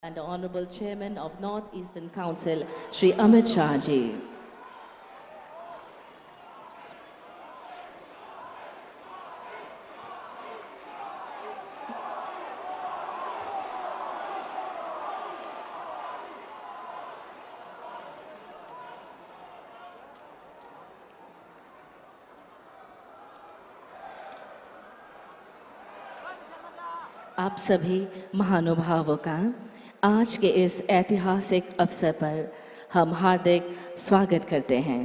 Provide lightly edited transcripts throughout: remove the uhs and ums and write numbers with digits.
and the Honorable Chairman of North Eastern Council, Shri Amit Shah ji. आप सभी महानुभावों का आज के इस ऐतिहासिक अवसर पर हम हार्दिक स्वागत करते हैं।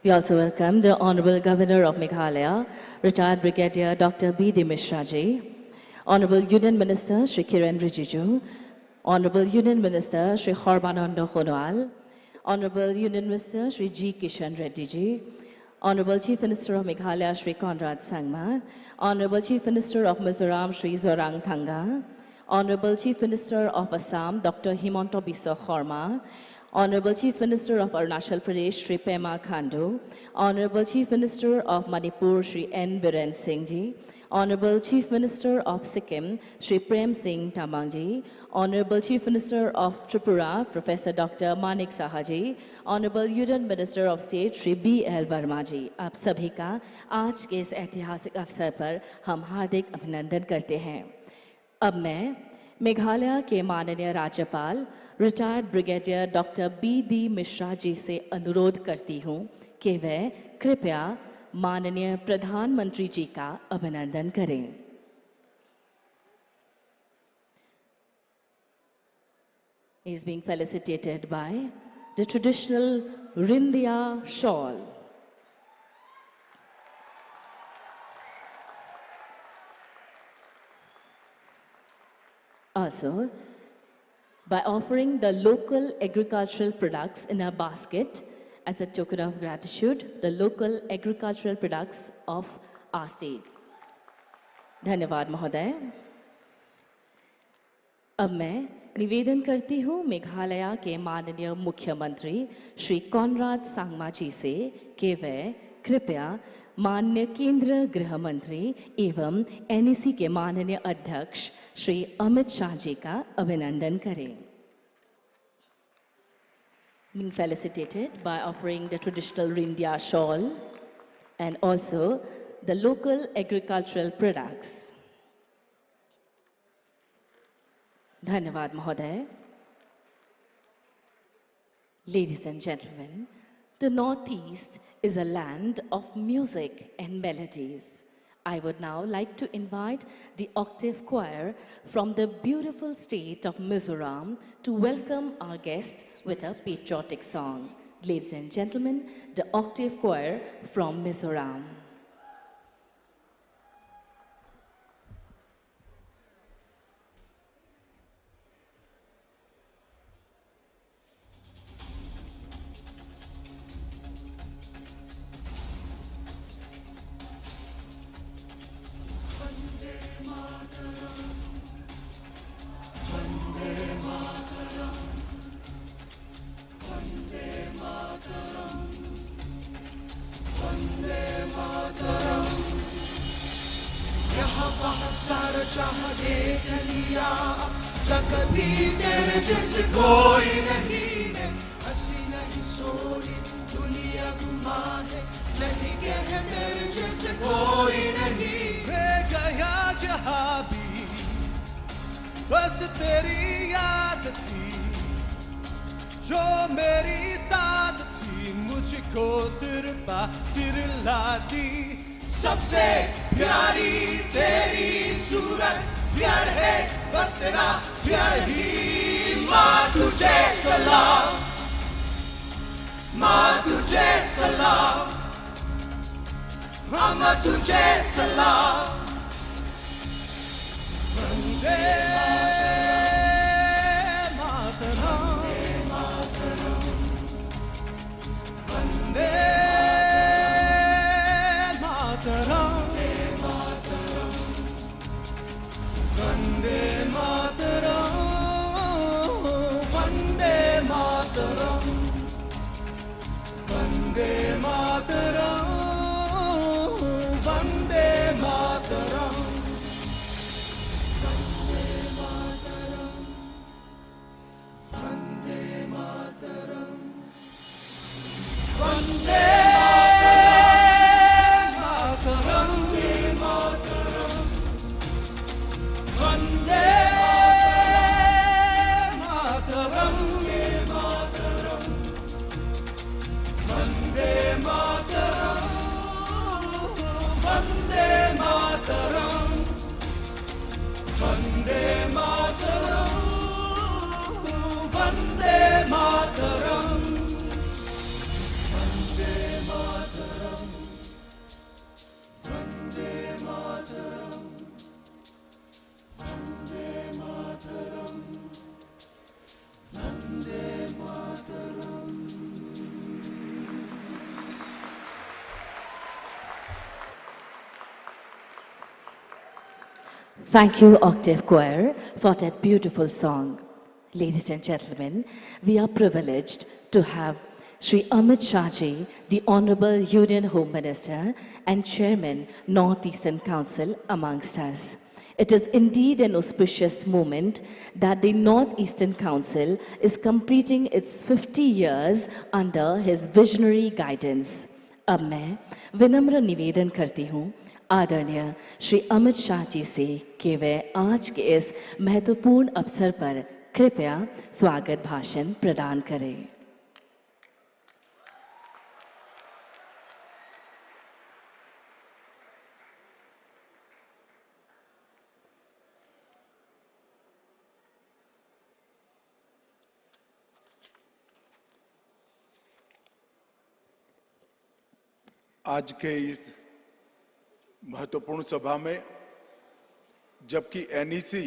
We also welcome the Honorable Governor of Meghalaya, retired Brigadier Dr. B.D. Mishra ji, Honorable Union Minister Shri Kiren Rijiju, Honorable Union Minister Shri Horbananda Khonwal, Honorable Union Minister Shri G. Kishan Reddy ji, Honorable Chief Minister of Meghalaya Shri Conrad Sangma, Honorable Chief Minister of Mizoram Shri Zorang Thanga, Honorable Chief Minister of Assam Dr. Himanta Biswa Sarma, Honorable Chief Minister of Arunachal Pradesh Shri Pema Khandu, Honorable Chief Minister of Manipur Shri N. Biren Singh ji, Honorable Chief Minister of Sikkim Shri Prem Singh Tamang ji, Honorable Chief Minister of Tripura Professor Dr. Manik Saha ji, Honorable Union Minister of State Shri B.L. Verma ji, आप सभी का आज के इस ऐतिहासिक अवसर पर हम हार्दिक अभिनंदन करते हैं। अब मैं मेघालय के माननीय राज्यपाल retired brigadier doctor B D. Mishra ji से अनुरोध करती हूँ कि वह कृपया माननीय प्रधानमंत्री जी का अभिनंदन करें। He is being felicitated by the traditional Rindia shawl. Also, by offering the local agricultural products in a basket as a token of gratitude, the local agricultural products of our state. धन्यवाद महोदय। अब मैं निवेदन करती हूँ मेघालय के माननीय मुख्यमंत्री श्री कॉनराड सांगमा जी से कि वे कृपया माननीय केंद्रीय गृह मंत्री एवं एनईसी के माननीय अध्यक्ष श्री अमित शाह जी का अभिनंदन करें। Being felicitated by offering the traditional Rindia shawl and also the local agricultural products. धन्यवाद महोदय। Ladies and gentlemen, the Northeast is a land of music and melodies. I would now like to invite the Octave Choir from the beautiful state of Mizoram to welcome our guests with a patriotic song. Ladies and gentlemen, the Octave Choir from Mizoram. सारा जहां देख लिया कभी तेरे जैसे कोई नहीं है हंसी नहीं सोनी दुनिया घुमा है नहीं कह तेरे जैसे कोई नहीं मैं गया जहां भी बस तेरी याद थी जो मेरी साथ थी मुझको तिरला दी सबसे प्यारी तेरी सूरत प्यार है बस तेरा प्यार ही माँ तुझे सलाम माँ तुझे सलाम हम तुझे सलाम Vande Mataram Vande Mataram Vande Mataram Thank you, Octave Choir, for that beautiful song. Ladies and gentlemen, we are privileged to have Sri Amit Shahji, the Honorable Union Home Minister and Chairman, North-Eastern Council, amongst us. It is indeed an auspicious moment that the North-Eastern Council is completing its 50 years under his visionary guidance. अब मैं विनम्र निवेदन करती हूँ आदरणीय श्री अमित शाह जी से कि वे आज के इस महत्वपूर्ण अवसर पर कृपया स्वागत भाषण प्रदान करें। आज के इस महत्वपूर्ण सभा में जबकि एनईसी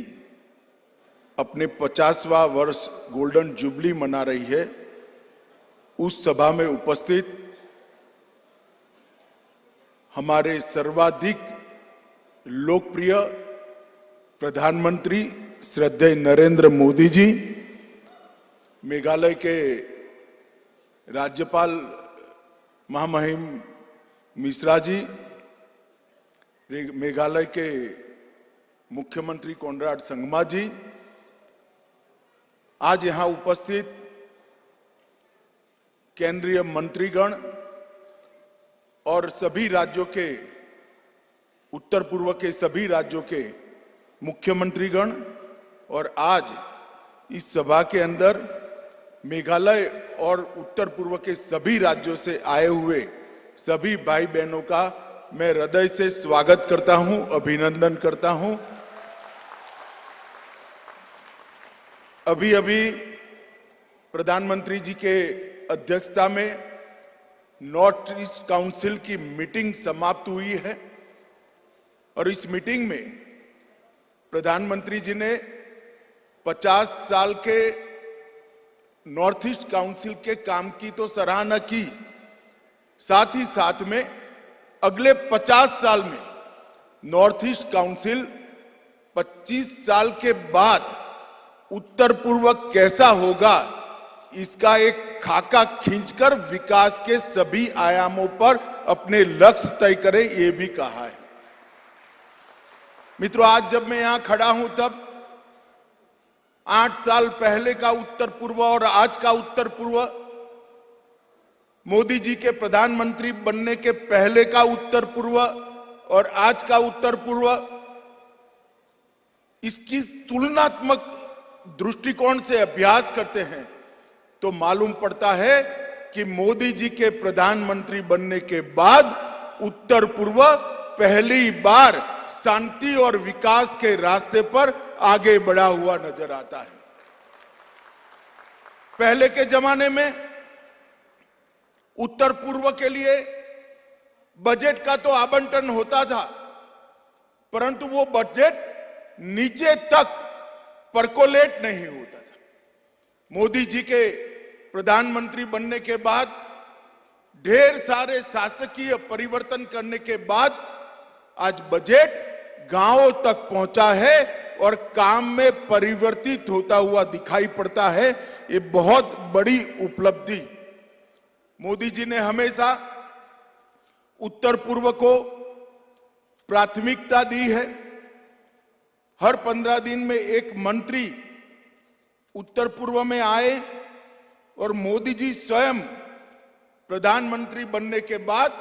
अपने 50वां वर्ष गोल्डन जुबली मना रही है, उस सभा में उपस्थित हमारे सर्वाधिक लोकप्रिय प्रधानमंत्री श्रद्धेय नरेंद्र मोदी जी, मेघालय के राज्यपाल महामहिम मिश्रा जी, मेघालय के मुख्यमंत्री कोनराड संगमा जी, आज यहां उपस्थित केंद्रीय मंत्रीगण और सभी राज्यों के, उत्तर पूर्व के सभी राज्यों के मुख्यमंत्रीगण, और आज इस सभा के अंदर मेघालय और उत्तर पूर्व के सभी राज्यों से आए हुए सभी भाई बहनों का मैं हृदय से स्वागत करता हूं, अभिनंदन करता हूं। अभी अभी प्रधानमंत्री जी के अध्यक्षता में नॉर्थ ईस्ट काउंसिल की मीटिंग समाप्त हुई है और इस मीटिंग में प्रधानमंत्री जी ने 50 साल के नॉर्थ ईस्ट काउंसिल के काम की तो सराहना की, साथ ही साथ में अगले 50 साल में नॉर्थ ईस्ट काउंसिल 25 साल के बाद उत्तर पूर्व कैसा होगा, इसका एक खाका खींचकर विकास के सभी आयामों पर अपने लक्ष्य तय करें, यह भी कहा है। मित्रों, आज जब मैं यहां खड़ा हूं तब 8 साल पहले का उत्तर पूर्व और आज का उत्तर पूर्व, मोदी जी के प्रधानमंत्री बनने के पहले का उत्तर पूर्व और आज का उत्तर पूर्व, इसकी तुलनात्मक दृष्टिकोण से अभ्यास करते हैं तो मालूम पड़ता है कि मोदी जी के प्रधानमंत्री बनने के बाद उत्तर पूर्व पहली बार शांति और विकास के रास्ते पर आगे बढ़ा हुआ नजर आता है। पहले के जमाने में उत्तर पूर्व के लिए बजट का तो आवंटन होता था, परंतु वो बजट नीचे तक परकोलेट नहीं होता था। मोदी जी के प्रधानमंत्री बनने के बाद, ढेर सारे शासकीय परिवर्तन करने के बाद आज बजट गांवों तक पहुंचा है और काम में परिवर्तित होता हुआ दिखाई पड़ता है। ये बहुत बड़ी उपलब्धि। मोदी जी ने हमेशा उत्तर पूर्व को प्राथमिकता दी है। हर 15 दिन में एक मंत्री उत्तर पूर्व में आए और मोदी जी स्वयं प्रधानमंत्री बनने के बाद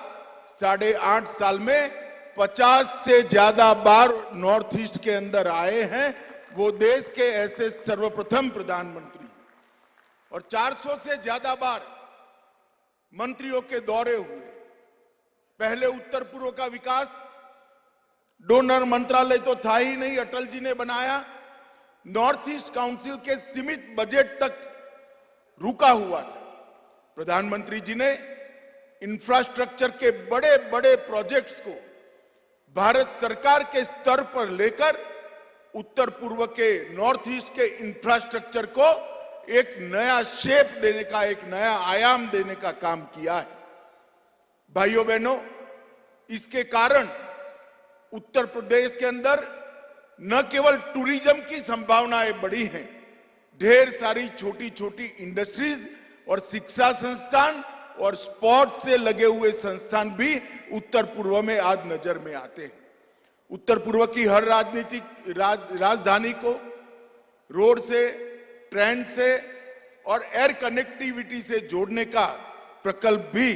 8.5 साल में 50 से ज्यादा बार नॉर्थ ईस्ट के अंदर आए हैं। वो देश के ऐसे सर्वप्रथम प्रधानमंत्री, और 400 से ज्यादा बार मंत्रियों के दौरे हुए। पहले उत्तर पूर्व का विकास डोनर मंत्रालय तो था ही नहीं, अटल जी ने बनाया। नॉर्थ ईस्ट काउंसिल के सीमित बजट तक रुका हुआ था। प्रधानमंत्री जी ने इंफ्रास्ट्रक्चर के बड़े बड़े प्रोजेक्ट्स को भारत सरकार के स्तर पर लेकर उत्तर पूर्व के नॉर्थ ईस्ट के इंफ्रास्ट्रक्चर को एक नया शेप देने का, एक नया आयाम देने का काम किया है। भाइयों बहनों, इसके कारण उत्तर प्रदेश के अंदर न केवल टूरिज्म की संभावनाएं बढ़ी हैं, ढेर सारी छोटी छोटी इंडस्ट्रीज और शिक्षा संस्थान और स्पोर्ट्स से लगे हुए संस्थान भी उत्तर पूर्व में आज नजर में आते हैं। उत्तर पूर्व की हर राजधानी को रोड से, ट्रेन से और एयर कनेक्टिविटी से जोड़ने का प्रकल्प भी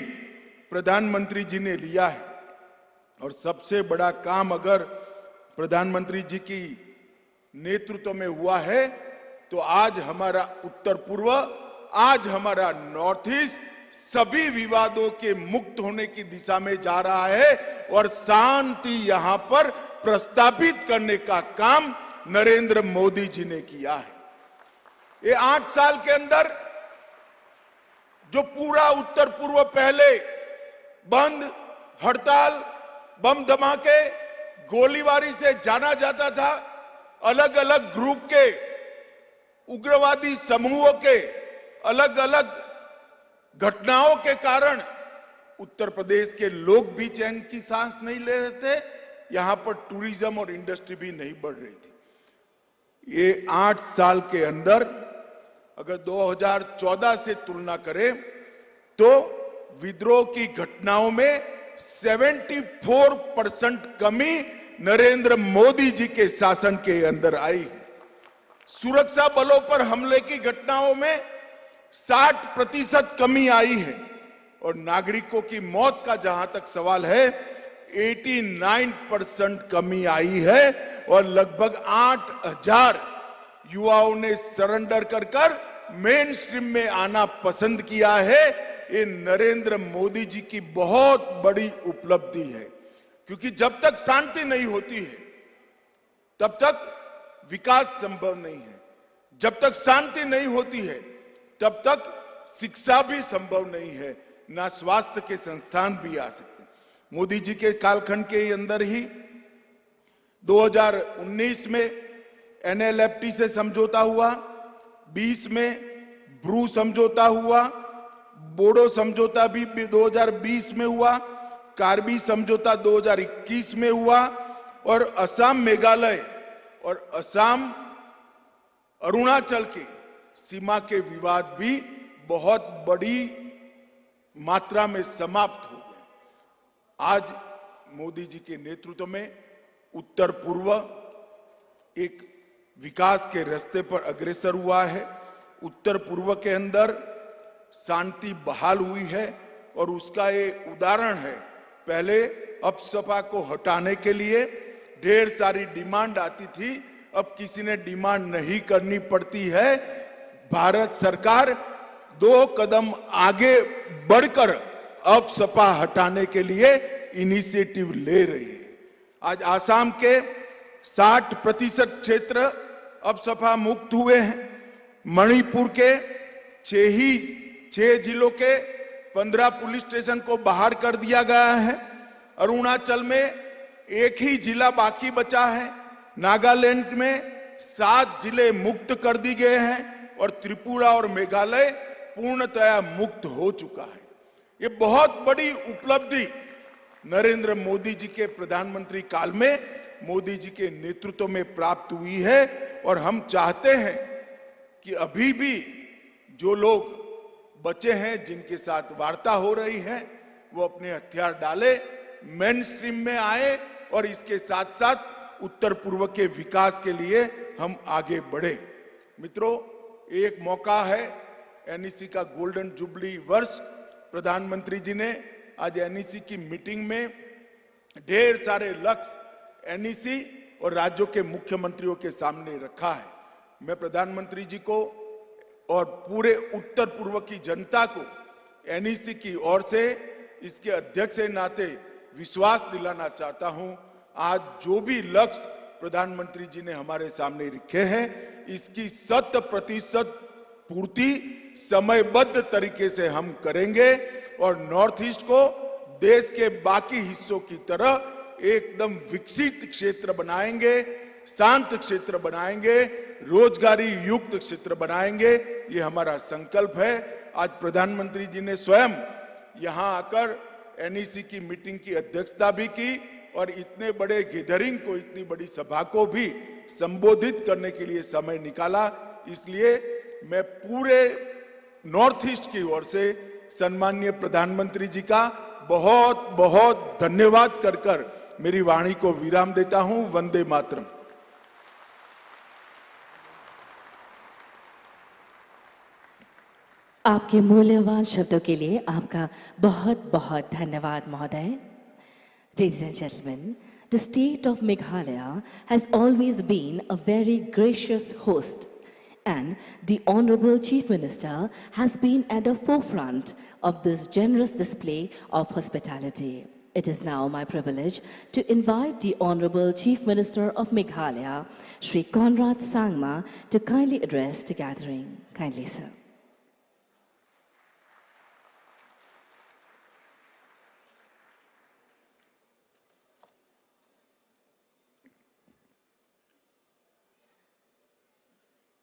प्रधानमंत्री जी ने लिया है। और सबसे बड़ा काम अगर प्रधानमंत्री जी की नेतृत्व में हुआ है तो आज हमारा उत्तर पूर्व, आज हमारा नॉर्थ ईस्ट सभी विवादों के मुक्त होने की दिशा में जा रहा है और शांति यहां पर प्रस्तापित करने का काम नरेंद्र मोदी जी ने किया है। ये 8 साल के अंदर जो पूरा उत्तर पूर्व पहले बंद, हड़ताल, बम धमाके, गोलीबारी से जाना जाता था, अलग अलग ग्रुप के, उग्रवादी समूहों के अलग अलग घटनाओं के कारण उत्तर प्रदेश के लोग भी चैन की सांस नहीं ले रहे थे, यहां पर टूरिज्म और इंडस्ट्री भी नहीं बढ़ रही थी। ये 8 साल के अंदर अगर 2014 से तुलना करें तो विद्रोह की घटनाओं में 74% कमी नरेंद्र मोदी जी के शासन के अंदर आई है। सुरक्षा बलों पर हमले की घटनाओं में 60% कमी आई है और नागरिकों की मौत का जहां तक सवाल है 89% कमी आई है और लगभग 8000 युवाओं ने सरेंडर कर मेन स्ट्रीम में आना पसंद किया है। ये नरेंद्र मोदी जी की बहुत बड़ी उपलब्धि है, क्योंकि जब तक शांति नहीं होती है तब तक विकास संभव नहीं है, जब तक शांति नहीं होती है तब तक शिक्षा भी संभव नहीं है, ना स्वास्थ्य के संस्थान भी आ सकते। मोदी जी के कालखंड के अंदर ही 2019 में NLFT से समझौता हुआ, 20 में ब्रू समझौता हुआ, बोडो समझौता भी 2020 में हुआ, कार्बी समझौता 2021 में हुआ और असम, मेघालय और असम, अरुणाचल के सीमा के विवाद भी बहुत बड़ी मात्रा में समाप्त हो गए। आज मोदी जी के नेतृत्व में उत्तर पूर्व एक विकास के रास्ते पर अग्रसर हुआ है। उत्तर पूर्व के अंदर शांति बहाल हुई है और उसका ये उदाहरण है। पहले अपसपा को हटाने के लिए ढेर सारी डिमांड आती थी, अब किसी ने डिमांड नहीं करनी पड़ती है। भारत सरकार 2 कदम आगे बढ़कर अपसपा हटाने के लिए इनिशिएटिव ले रही है। आज आसाम के 60% क्षेत्र अपसपा मुक्त हुए हैं। मणिपुर के 6 जिलों के 15 पुलिस स्टेशन को बाहर कर दिया गया है। अरुणाचल में 1 ही जिला बाकी बचा है। नागालैंड में 7 जिले मुक्त कर दिए गए हैं और त्रिपुरा और मेघालय पूर्णतया मुक्त हो चुका है। ये बहुत बड़ी उपलब्धि नरेंद्र मोदी जी के प्रधानमंत्री काल में मोदी जी के नेतृत्व में प्राप्त हुई है और हम चाहते हैं कि अभी भी जो लोग बचे हैं, जिनके साथ वार्ता हो रही है, वो अपने हथियार डाले, मेन स्ट्रीम में आए और इसके साथ साथ उत्तर पूर्व के विकास के लिए हम आगे बढ़े। मित्रों, एक मौका है, NEC का गोल्डन जुबली वर्ष। प्रधानमंत्री जी ने आज NEC की मीटिंग में ढेर सारे लक्ष्य NEC और राज्यों के मुख्यमंत्रियों के सामने रखा है। मैं प्रधानमंत्री जी को और पूरे उत्तर पूर्व की जनता को NEC की ओर से, इसके अध्यक्ष के नाते विश्वास दिलाना चाहता हूं। आज जो भी लक्ष्य प्रधानमंत्री जी ने हमारे सामने रखे हैं, इसकी 100% पूर्ति समयबद्ध तरीके से हम करेंगे और नॉर्थ ईस्ट को देश के बाकी हिस्सों की तरह एकदम विकसित क्षेत्र बनाएंगे, शांत क्षेत्र बनाएंगे, रोजगारी युक्त क्षेत्र बनाएंगे। ये हमारा संकल्प है। आज प्रधानमंत्री जी ने स्वयं यहां आकर NEC की मीटिंग की अध्यक्षता भी की और इतने बड़े गैदरिंग को, इतनी बड़ी सभा को भी संबोधित करने के लिए समय निकाला। इसलिए मैं पूरे नॉर्थ ईस्ट की ओर से सम्माननीय प्रधानमंत्री जी का बहुत बहुत धन्यवाद कर मेरी वाणी को विराम देता हूं। वंदे मातरम। आपके मूल्यवान शब्दों के लिए आपका बहुत बहुत धन्यवाद महोदय। Ladies and gentlemen, the state of Meghalaya has always been a very gracious host, and the Honorable Chief Minister has been at the forefront of this generous display of hospitality. It is now my privilege to invite the Honorable Chief Minister of Meghalaya, Shri Conrad Sangma, to kindly address the gathering. Kindly, sir.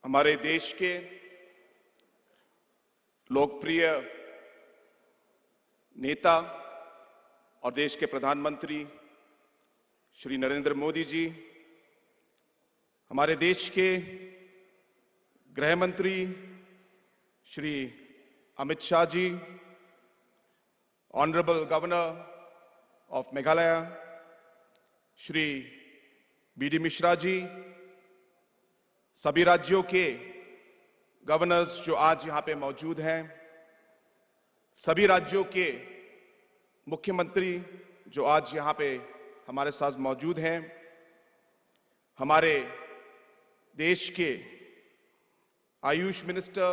हमारे देश के लोकप्रिय नेता और देश के प्रधानमंत्री श्री नरेंद्र मोदी जी, हमारे देश के गृह मंत्री Shri Amit Shah ji, honourable governor of Meghalaya Shri B D Mishra ji, सभी राज्यों के गवर्नर्स जो आज यहां पे मौजूद हैं, सभी राज्यों के मुख्यमंत्री जो आज यहां पे हमारे साथ मौजूद हैं, हमारे देश के आयुष मिनिस्टर,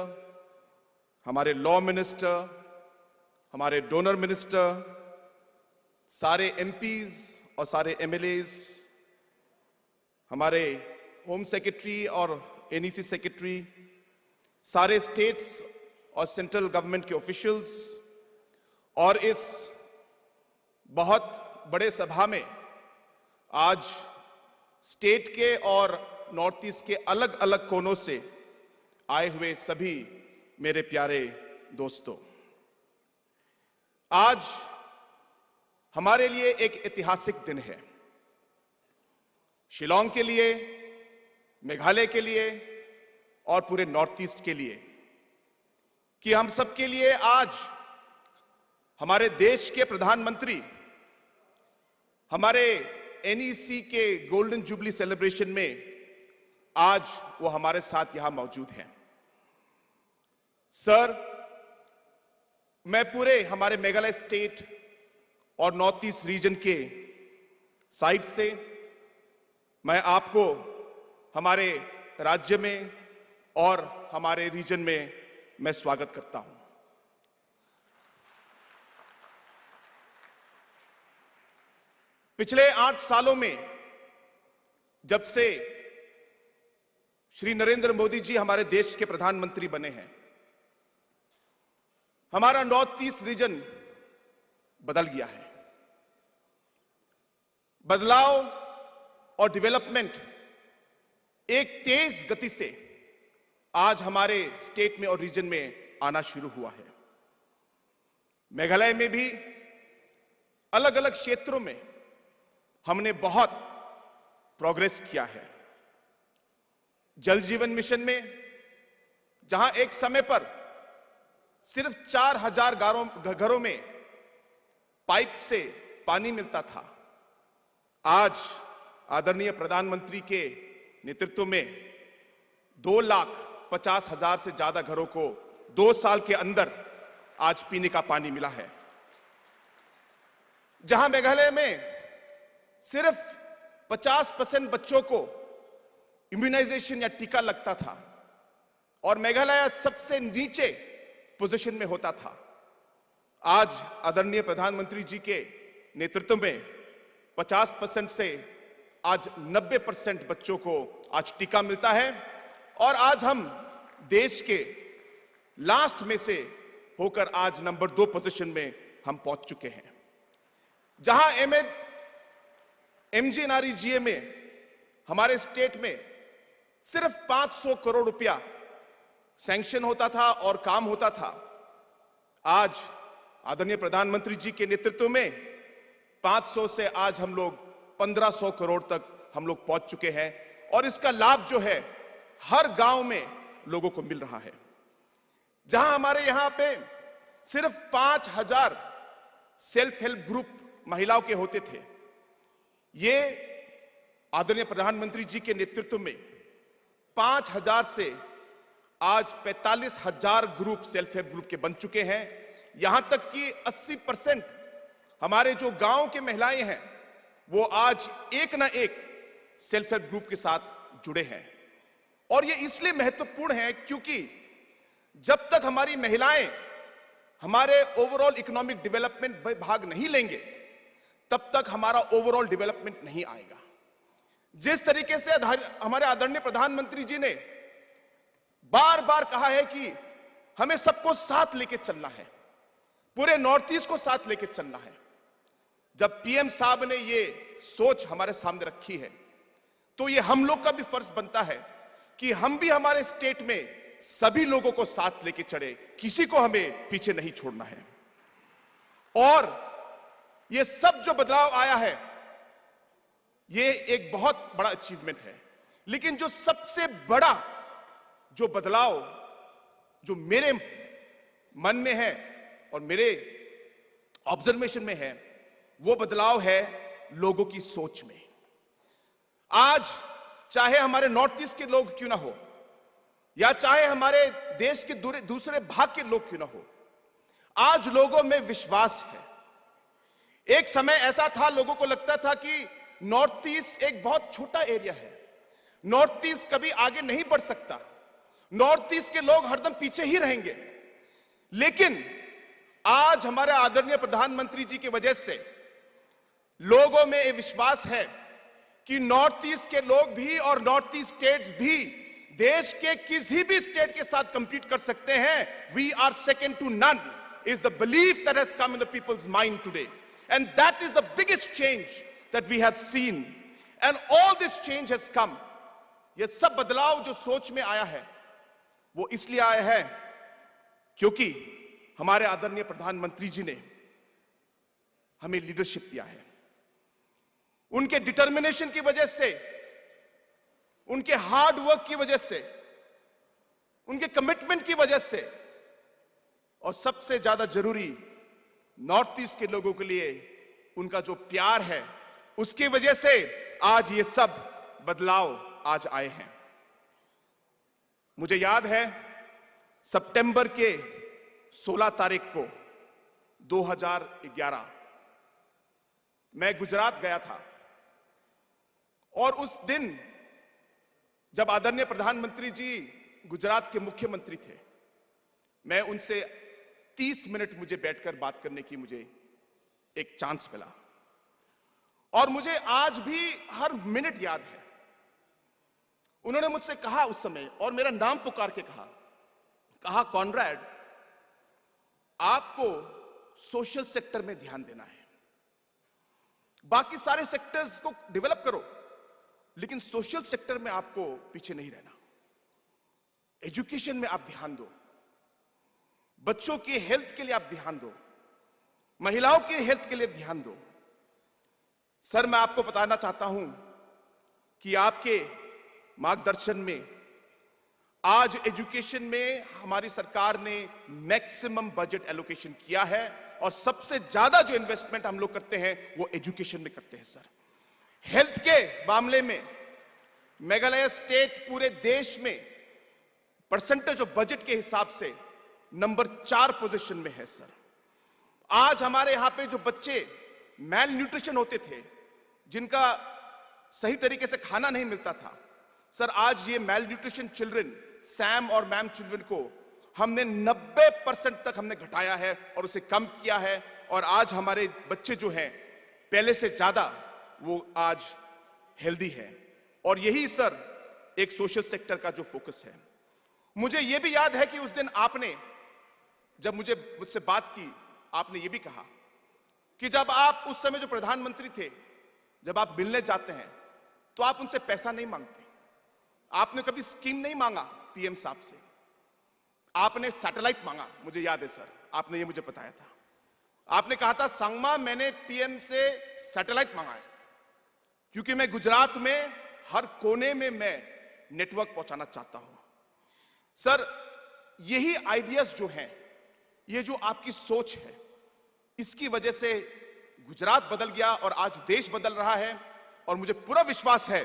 हमारे लॉ मिनिस्टर, हमारे डोनर मिनिस्टर, सारे एमपीज और सारे एमएलएज, हमारे होम सेक्रेटरी और एनईसी सेक्रेटरी, सारे स्टेट्स और सेंट्रल गवर्नमेंट के ऑफिशियल्स, और इस बहुत बड़े सभा में आज स्टेट के और नॉर्थ ईस्ट के अलग अलग कोनों से आए हुए सभी मेरे प्यारे दोस्तों, आज हमारे लिए एक ऐतिहासिक दिन है। शिलांग के लिए, मेघालय के लिए और पूरे नॉर्थ ईस्ट के लिए, कि हम सबके लिए आज हमारे देश के प्रधानमंत्री हमारे एनईसी के गोल्डन जुबली सेलिब्रेशन में आज वो हमारे साथ यहां मौजूद हैं। सर, मैं पूरे हमारे मेघालय स्टेट और नॉर्थ ईस्ट रीजन के साइड से मैं आपको हमारे राज्य में और हमारे रीजन में मैं स्वागत करता हूं। पिछले 8 सालों में जब से श्री नरेंद्र मोदी जी हमारे देश के प्रधानमंत्री बने हैं, हमारा नॉर्थ ईस्ट रीजन बदल गया है। बदलाव और डेवलपमेंट एक तेज गति से आज हमारे स्टेट में और रीजन में आना शुरू हुआ है। मेघालय में भी अलग अलग क्षेत्रों में हमने बहुत प्रोग्रेस किया है। जल जीवन मिशन में जहां एक समय पर सिर्फ 4000 घरों में पाइप से पानी मिलता था, आज आदरणीय प्रधानमंत्री के नेतृत्व में 2,50,000 से ज्यादा घरों को 2 साल के अंदर आज पीने का पानी मिला है। जहां मेघालय में सिर्फ 50% बच्चों को इम्यूनाइजेशन या टीका लगता था और मेघालय सबसे नीचे पोजीशन में होता था, आज आदरणीय प्रधानमंत्री जी के नेतृत्व में 50% से आज 90% बच्चों को आज टीका मिलता है और आज हम देश के लास्ट में से होकर आज नंबर 2 पोजीशन में हम पहुंच चुके हैं। जहां एमजीएनआरईजीए में हमारे स्टेट में सिर्फ 500 करोड़ रुपया सैंक्शन होता था और काम होता था, आज आदरणीय प्रधानमंत्री जी के नेतृत्व में 500 से आज हम लोग 1500 करोड़ तक हम लोग पहुंच चुके हैं और इसका लाभ जो है हर गांव में लोगों को मिल रहा है। जहां हमारे यहां पे सिर्फ 5000 सेल्फ हेल्प ग्रुप महिलाओं के होते थे, ये आदरणीय प्रधानमंत्री जी के नेतृत्व में 5000 से आज 45,000 ग्रुप सेल्फ हेल्प ग्रुप के बन चुके हैं। यहां तक कि 80% हमारे जो गांव के महिलाएं हैं वो आज एक ना एक सेल्फ हेल्प ग्रुप के साथ जुड़े हैं। और ये इसलिए महत्वपूर्ण है क्योंकि जब तक हमारी महिलाएं हमारे ओवरऑल इकोनॉमिक डेवलपमेंट में भाग नहीं लेंगे तब तक हमारा ओवरऑल डेवलपमेंट नहीं आएगा। जिस तरीके से हमारे आदरणीय प्रधानमंत्री जी ने बार बार कहा है कि हमें सबको साथ लेके चलना है, पूरे नॉर्थ ईस्ट को साथ लेके चलना है। जब पीएम साहब ने ये सोच हमारे सामने रखी है तो ये हम लोग का भी फर्ज बनता है कि हम भी हमारे स्टेट में सभी लोगों को साथ लेके चले, किसी को हमें पीछे नहीं छोड़ना है। और ये सब जो बदलाव आया है ये एक बहुत बड़ा अचीवमेंट है। लेकिन जो सबसे बड़ा जो बदलाव जो मेरे मन में है और मेरे ऑब्जर्वेशन में है वो बदलाव है लोगों की सोच में। आज चाहे हमारे नॉर्थ ईस्ट के लोग क्यों ना हो या चाहे हमारे देश के दूसरे भाग के लोग क्यों ना हो, आज लोगों में विश्वास है। एक समय ऐसा था, लोगों को लगता था कि नॉर्थ ईस्ट एक बहुत छोटा एरिया है, नॉर्थ ईस्ट कभी आगे नहीं बढ़ सकता, नॉर्थ ईस्ट के लोग हरदम पीछे ही रहेंगे। लेकिन आज हमारे आदरणीय प्रधानमंत्री जी की वजह से लोगों में ये विश्वास है कि नॉर्थ ईस्ट के लोग भी और नॉर्थ ईस्ट स्टेट्स भी देश के किसी भी स्टेट के साथ कंपीट कर सकते हैं। We are second to none is the belief that has come in the people's mind today, and that is the biggest change that we have seen, and all this change has come. ये सब बदलाव जो सोच में आया है वो इसलिए आया है क्योंकि हमारे आदरणीय प्रधानमंत्री जी ने हमें लीडरशिप दिया है। उनके डिटर्मिनेशन की वजह से, उनके हार्ड वर्क की वजह से, उनके कमिटमेंट की वजह से, और सबसे ज्यादा जरूरी नॉर्थ ईस्ट के लोगों के लिए उनका जो प्यार है उसकी वजह से आज ये सब बदलाव आज आए हैं। मुझे याद है सितंबर के 16 तारीख को 2011 मैं गुजरात गया था और उस दिन जब आदरणीय प्रधानमंत्री जी गुजरात के मुख्यमंत्री थे, मैं उनसे 30 मिनट मुझे बैठकर बात करने की मुझे एक चांस मिला और मुझे आज भी हर मिनट याद है। उन्होंने मुझसे कहा उस समय, और मेरा नाम पुकार के कहा कॉनरेड, आपको सोशल सेक्टर में ध्यान देना है, बाकी सारे सेक्टर्स को डेवलप करो लेकिन सोशल सेक्टर में आपको पीछे नहीं रहना। एजुकेशन में आप ध्यान दो, बच्चों की हेल्थ के लिए आप ध्यान दो, महिलाओं की हेल्थ के लिए ध्यान दो। सर, मैं आपको बताना चाहता हूं कि आपके मार्गदर्शन में आज एजुकेशन में हमारी सरकार ने मैक्सिमम बजट एलोकेशन किया है और सबसे ज्यादा जो इन्वेस्टमेंट हम लोग करते हैं वो एजुकेशन में करते हैं। सर, हेल्थ के मामले में मेघालय स्टेट पूरे देश में परसेंटेज ऑफ बजट के हिसाब से नंबर 4 पोजीशन में है। सर, आज हमारे यहां पे जो बच्चे मैल न्यूट्रिशन होते थे, जिनका सही तरीके से खाना नहीं मिलता था, सर आज ये मैल न्यूट्रिशन चिल्ड्रन, सैम और मैम चिल्ड्रन को हमने 90% तक हमने घटाया है और उसे कम किया है और आज हमारे बच्चे जो हैं पहले से ज्यादा वो आज हेल्दी है। और यही सर एक सोशल सेक्टर का जो फोकस है। मुझे ये भी याद है कि उस दिन आपने जब मुझसे बात की, आपने ये भी कहा कि जब आप उस समय जो प्रधानमंत्री थे, जब आप मिलने जाते हैं तो आप उनसे पैसा नहीं मांगते, आपने कभी स्कीम नहीं मांगा पीएम साहब से, आपने सैटेलाइट मांगा। मुझे याद है सर, आपने ये मुझे बताया था, आपने कहा था संगमा मैंने पीएम से सैटेलाइट मांगा है क्योंकि मैं गुजरात में हर कोने में मैं नेटवर्क पहुंचाना चाहता हूं। सर, यही आइडियाज जो हैं, ये जो आपकी सोच है, इसकी वजह से गुजरात बदल गया और आज देश बदल रहा है, और मुझे पूरा विश्वास है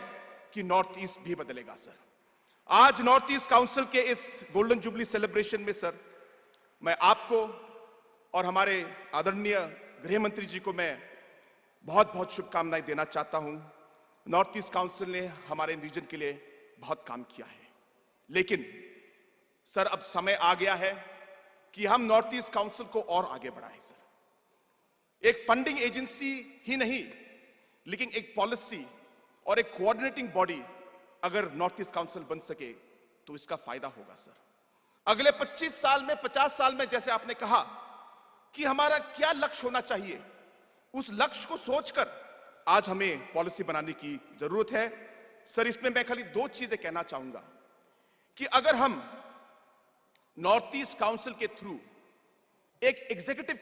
कि नॉर्थ ईस्ट भी बदलेगा। सर, आज नॉर्थ ईस्ट काउंसिल के इस गोल्डन जुबली सेलिब्रेशन में सर, मैं आपको और हमारे आदरणीय गृह मंत्री जी को मैं बहुत बहुत शुभकामनाएं देना चाहता हूं। नॉर्थ ईस्ट काउंसिल ने हमारे रीजन के लिए बहुत काम किया है, लेकिन सर अब समय आ गया है कि हम नॉर्थ ईस्ट काउंसिल को और आगे बढ़ाएं। सर, एक फंडिंग एजेंसी ही नहीं, लेकिन एक पॉलिसी और एक कोऑर्डिनेटिंग बॉडी अगर नॉर्थ ईस्ट काउंसिल बन सके तो इसका फायदा होगा। सर, अगले 25 साल में, 50 साल में, जैसे आपने कहा कि हमारा क्या लक्ष्य होना चाहिए, उस लक्ष्य को सोचकर आज हमें पॉलिसी बनाने की जरूरत है। सर, इसमें मैं खाली 2 चीजें कहना चाहूंगा कि अगर हम नॉर्थ ईस्ट काउंसिल के थ्रू एक एग्जीक्यूटिव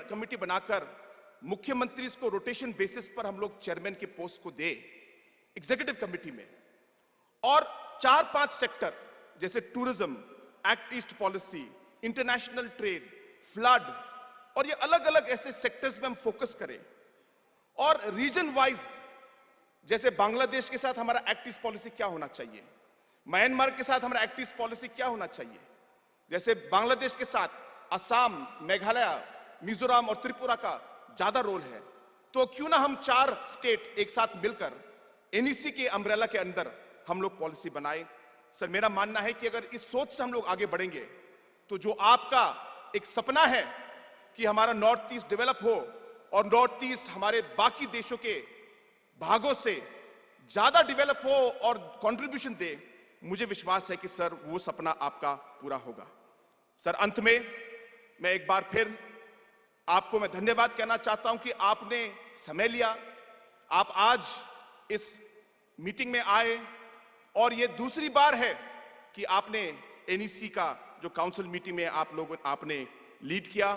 कमिटी बनाकर मुख्यमंत्री को रोटेशन बेसिस पर हम लोग चेयरमैन के पोस्ट को दे एग्जीक्यूटिव कमिटी में, और 4-5 सेक्टर जैसे tourism, act east policy, international trade, flood, और ये अलग अलग ऐसे सेक्टर्स में हम फोकस करें, और रीजन वाइज जैसे बांग्लादेश के साथ हमारा एक्ट ईस्ट पॉलिसी क्या होना चाहिए, म्यांमार के साथ हमारा एक्ट ईस्ट पॉलिसी क्या होना चाहिए, जैसे बांग्लादेश के साथ असम, मेघालय, मिजोरम और त्रिपुरा का ज्यादा रोल है, तो क्यों ना हम 4 स्टेट एक साथ मिलकर एनईसी के अम्ब्रेला के अंदर हम लोग पॉलिसी बनाए। सर, मेरा मानना है कि अगर इस सोच से हम लोग आगे बढ़ेंगे तो जो आपका एक सपना है कि हमारा नॉर्थ ईस्ट डेवलप हो और नॉर्थ ईस्ट हमारे बाकी देशों के भागों से ज्यादा डेवलप हो और कंट्रीब्यूशन दे, मुझे विश्वास है कि सर वो सपना आपका पूरा होगा। सर, अंत में मैं एक बार फिर आपको मैं धन्यवाद कहना चाहता हूं कि आपने समय लिया, आप आज इस मीटिंग में आए, और ये दूसरी बार है कि आपने एनईसी का जो काउंसिल मीटिंग में आपने लीड किया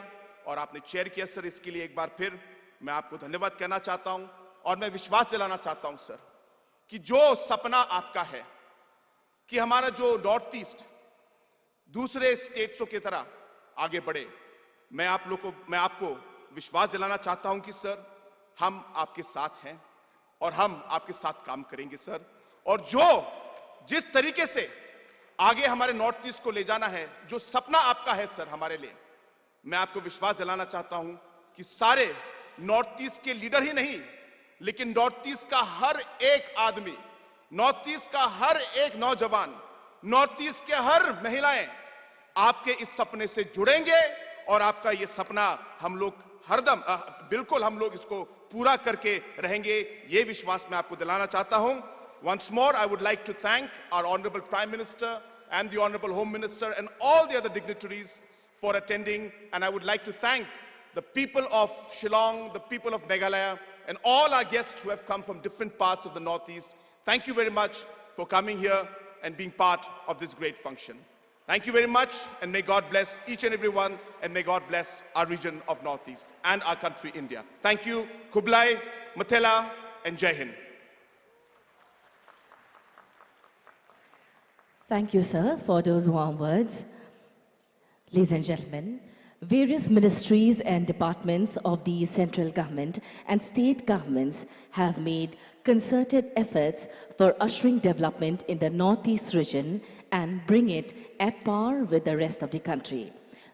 और आपने चेयर किया। सर, इसके लिए एक बार फिर मैं आपको धन्यवाद कहना चाहता हूं, और मैं विश्वास दिलाना चाहता हूं सर कि जो सपना आपका है कि हमारा जो नॉर्थ ईस्ट दूसरे स्टेट्सों की तरह आगे बढ़े, मैं आपको विश्वास दिलाना चाहता हूं कि सर हम आपके साथ हैं और हम आपके साथ काम करेंगे सर, और जिस तरीके से आगे हमारे नॉर्थ ईस्ट को ले जाना है, जो सपना आपका है सर हमारे लिए, मैं आपको विश्वास दिलाना चाहता हूं कि सारे नॉर्थ ईस्ट के लीडर ही नहीं, लेकिन नॉर्थ ईस्ट का हर एक आदमी, नॉर्थ ईस्ट का हर एक नौजवान, नॉर्थ ईस्ट के हर महिलाएं आपके इस सपने से जुड़ेंगे, और आपका ये सपना हम लोग हरदम बिल्कुल हम लोग इसको पूरा करके रहेंगे, ये विश्वास मैं आपको दिलाना चाहता हूं। Once more, I would like to thank our Honorable Prime Minister and the Honorable Home Minister and all the other dignitaries for attending, and I would like to thank the people of Shillong, the people of Meghalaya, and all our guests who have come from different parts of the Northeast. Thank you very much for coming here and being part of this great function. Thank you very much, and may God bless each and every one, and may God bless our region of Northeast and our country, India. Thank you. Kublai, Mathela, and Jai Hind. Thank you, sir, for those warm words. Ladies and gentlemen, various ministries and departments of the central government and state governments have made concerted efforts for ushering development in the Northeast region and bring it at par with the rest of the country.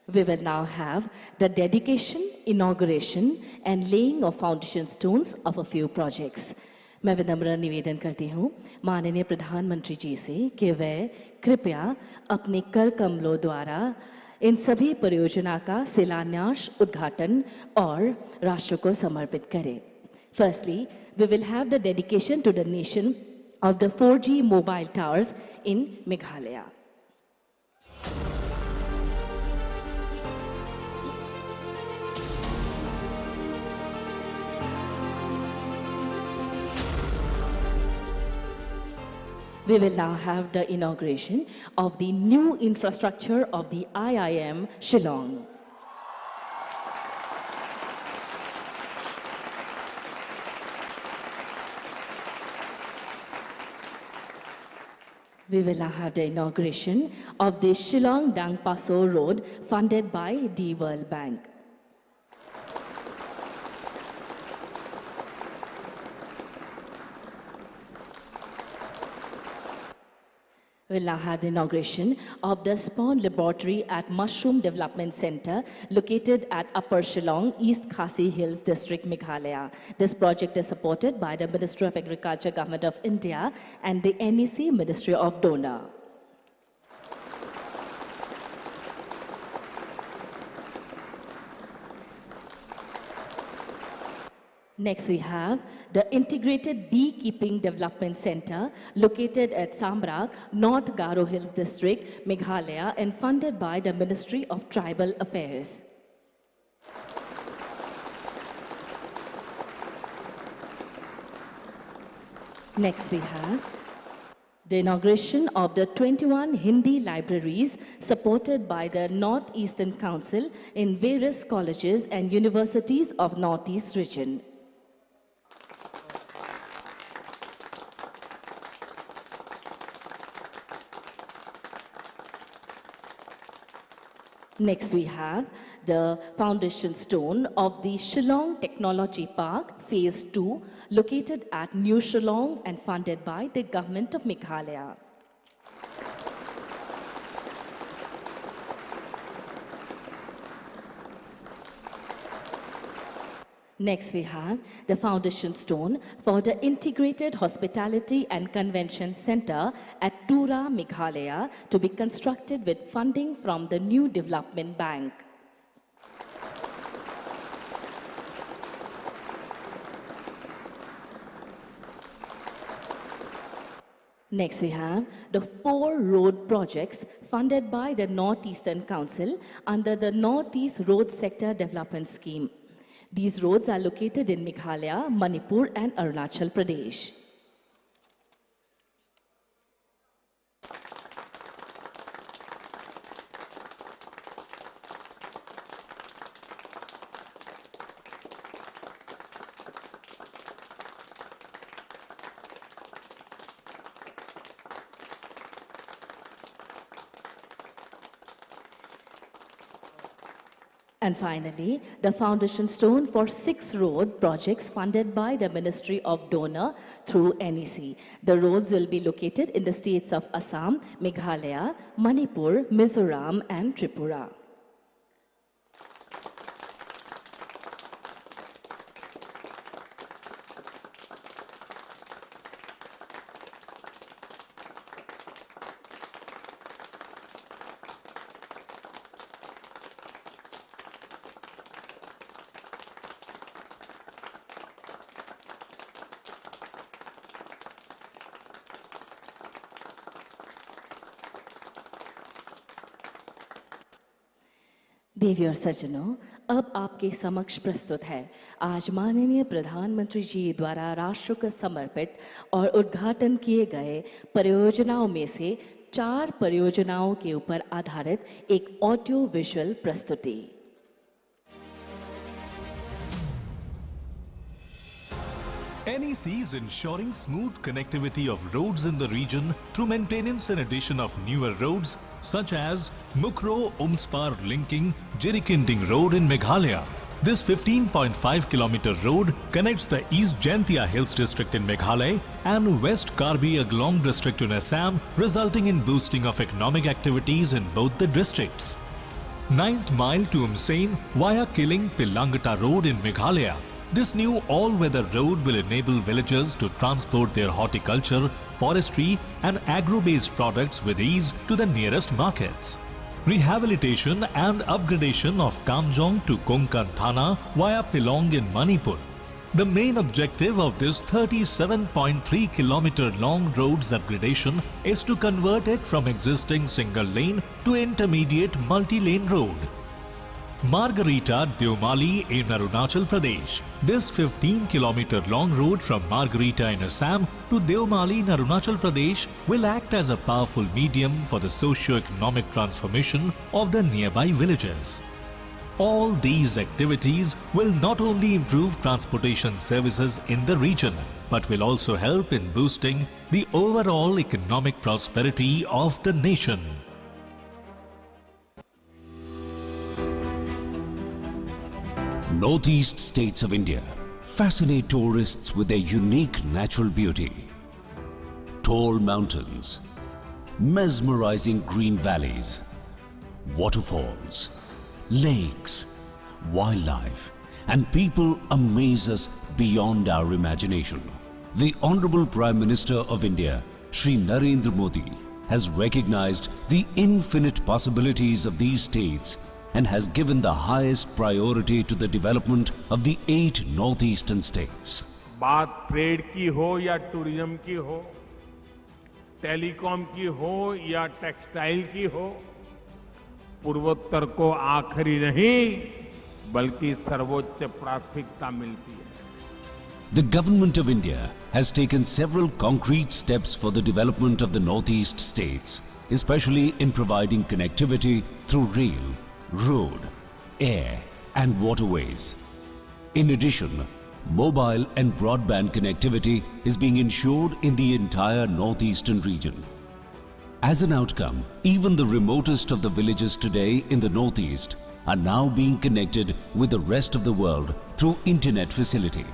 We will now have the dedication, inauguration and laying of foundation stones of a few projects. मैं विनम्र निवेदन करती हूँ माननीय प्रधानमंत्री जी से कि वे कृपया अपने कर कमलों द्वारा इन सभी परियोजना का शिलान्यास, उद्घाटन और राष्ट्र को समर्पित करें. Firstly, we will have the dedication to the nation of the 4G mobile towers in Meghalaya. We will now have the inauguration of the new infrastructure of the IIM Shillong. We will now have the inauguration of the Shillong Dang Paso Road funded by the World Bank. We'll now have the inauguration of the Spawn Laboratory at Mushroom Development Center located at Upper Shillong, East Khasi Hills District, Meghalaya. This project is supported by the Ministry of Agriculture, Government of India and the NEC Ministry of Donor. Next, we have the Integrated Beekeeping Development Center located at Samrak, North Garo Hills District, Meghalaya, and funded by the Ministry of Tribal Affairs. Next, we have the inauguration of the 21 Hindi libraries supported by the Northeastern Council in various colleges and universities of Northeast region. Next, we have the foundation stone of the Shillong Technology Park, Phase 2, located at New Shillong and funded by the Government of Meghalaya. Next, we have the foundation stone for the Integrated Hospitality and Convention Center at Tura, Meghalaya, to be constructed with funding from the New Development Bank. Next, we have the 4 road projects funded by the Northeastern Council under the Northeast Road Sector Development Scheme. These roads are located in Meghalaya, Manipur, and Arunachal Pradesh. And finally, the foundation stone for 6 road projects funded by the Ministry of Donor through NEC. The roads will be located in the states of Assam, Meghalaya, Manipur, Mizoram, and Tripura. देवी और सज्जनों, अब आपके समक्ष प्रस्तुत है आज माननीय प्रधानमंत्री जी द्वारा राष्ट्र को समर्पित और उद्घाटन किए गए परियोजनाओं में से 4 परियोजनाओं के ऊपर आधारित एक ऑडियो विजुअल प्रस्तुति। NEC is ensuring smooth connectivity of roads in the region through maintenance and addition of newer roads such as Mukro-Umspar linking Jirikinding Road in Meghalaya. This 15.5 kilometer road connects the East Jaintia Hills district in Meghalaya and West Karbi Anglong district in Assam, resulting in boosting of economic activities in both the districts. 9th mile to Umsain via Kiling Pilangata Road in Meghalaya. This new all-weather road will enable villagers to transport their horticulture, forestry and agro-based products with ease to the nearest markets. Rehabilitation and upgradation of Kamjong to Konkan Thana via Pilong in Manipur. The main objective of this 37.3 kilometer long roads upgradation is to convert it from existing single lane to intermediate multi-lane road. Margarita Deomali in Arunachal Pradesh. This 15-kilometer long road from Margarita in Assam to Deomali in Arunachal Pradesh will act as a powerful medium for the socio-economic transformation of the nearby villages. All these activities will not only improve transportation services in the region, but will also help in boosting the overall economic prosperity of the nation. Northeast states of India fascinate tourists with their unique natural beauty. Tall mountains, mesmerizing green valleys, waterfalls, lakes, wildlife, and people amaze us beyond our imagination. The Honorable Prime Minister of India, Shri Narendra Modi, has recognized the infinite possibilities of these states and has given the highest priority to the development of the 8 northeastern states. बात trade की हो या tourism की हो, telecom की हो या textile की हो, पूर्वोत्तर को आखिरी नहीं बल्कि सर्वोच्च प्राथमिकता मिलती है. The Government of India has taken several concrete steps for the development of the northeast states, especially in providing connectivity through rail, road, air and waterways. In addition, mobile and broadband connectivity is being ensured in the entire northeastern region. As an outcome, even the remotest of the villages today in the northeast are now being connected with the rest of the world through internet facility.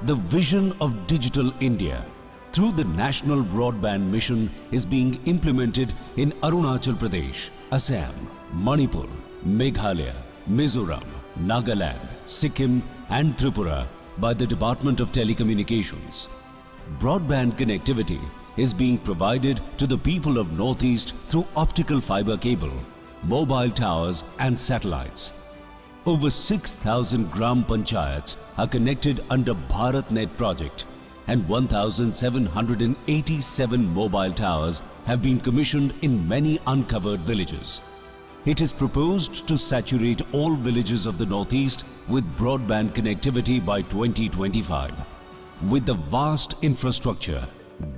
The vision of Digital India through the National Broadband Mission is being implemented in Arunachal Pradesh, Assam, Manipur, Meghalaya, Mizoram, Nagaland, Sikkim and Tripura by the Department of Telecommunications. Broadband connectivity is being provided to the people of Northeast through optical fiber cable, mobile towers and satellites. Over 6,000 Gram Panchayats are connected under BharatNet project and 1,787 mobile towers have been commissioned in many uncovered villages. It is proposed to saturate all villages of the Northeast with broadband connectivity by 2025. With the vast infrastructure,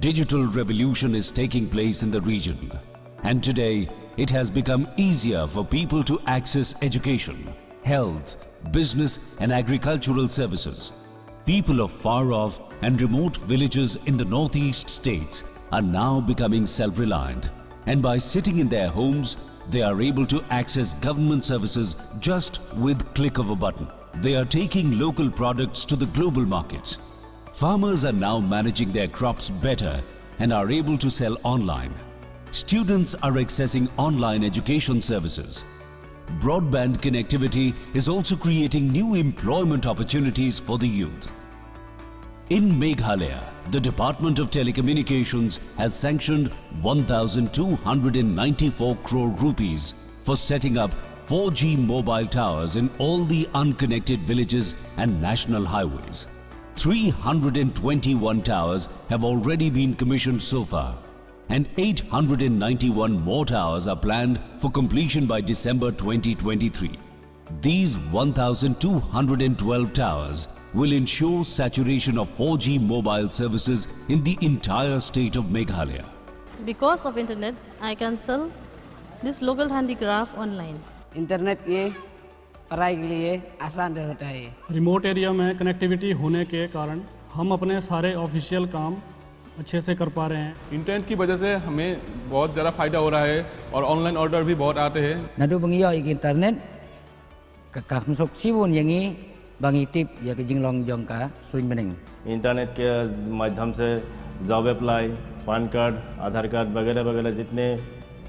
digital revolution is taking place in the region. And today, it has become easier for people to access education, health, business and agricultural services. People of far-off and remote villages in the Northeast states are now becoming self-reliant. And by sitting in their homes, they are able to access government services just with click of a button. They are taking local products to the global markets. Farmers are now managing their crops better and are able to sell online. Students are accessing online education services. Broadband connectivity is also creating new employment opportunities for the youth. In Meghalaya, the Department of Telecommunications has sanctioned 1,294 crore rupees for setting up 4G mobile towers in all the unconnected villages and national highways. 321 towers have already been commissioned so far, and 891 more towers are planned for completion by December 2023. These 1,212 towers will ensure saturation of 4G mobile services in the entire state of Meghalaya. Because of internet, I can sell this local handicraft online. Internet के पढ़ाई के लिए आसान रहता है. Remote area में connectivity होने के कारण हम अपने सारे ऑफिशियल काम अच्छे से कर पा रहे हैं. इंटरनेट की वजह से हमें बहुत ज़्यादा फायदा हो रहा है और ऑनलाइन ऑर्डर भी बहुत आते हैं. नदु बंगियो internet kakak masuk sibun yang ini bangi tip ya ke jinglong jong ka swing bening. Internet के माध्यम से जॉब अप्लाई, पैन कार्ड, आधार कार्ड वगैरह वगैरह जितने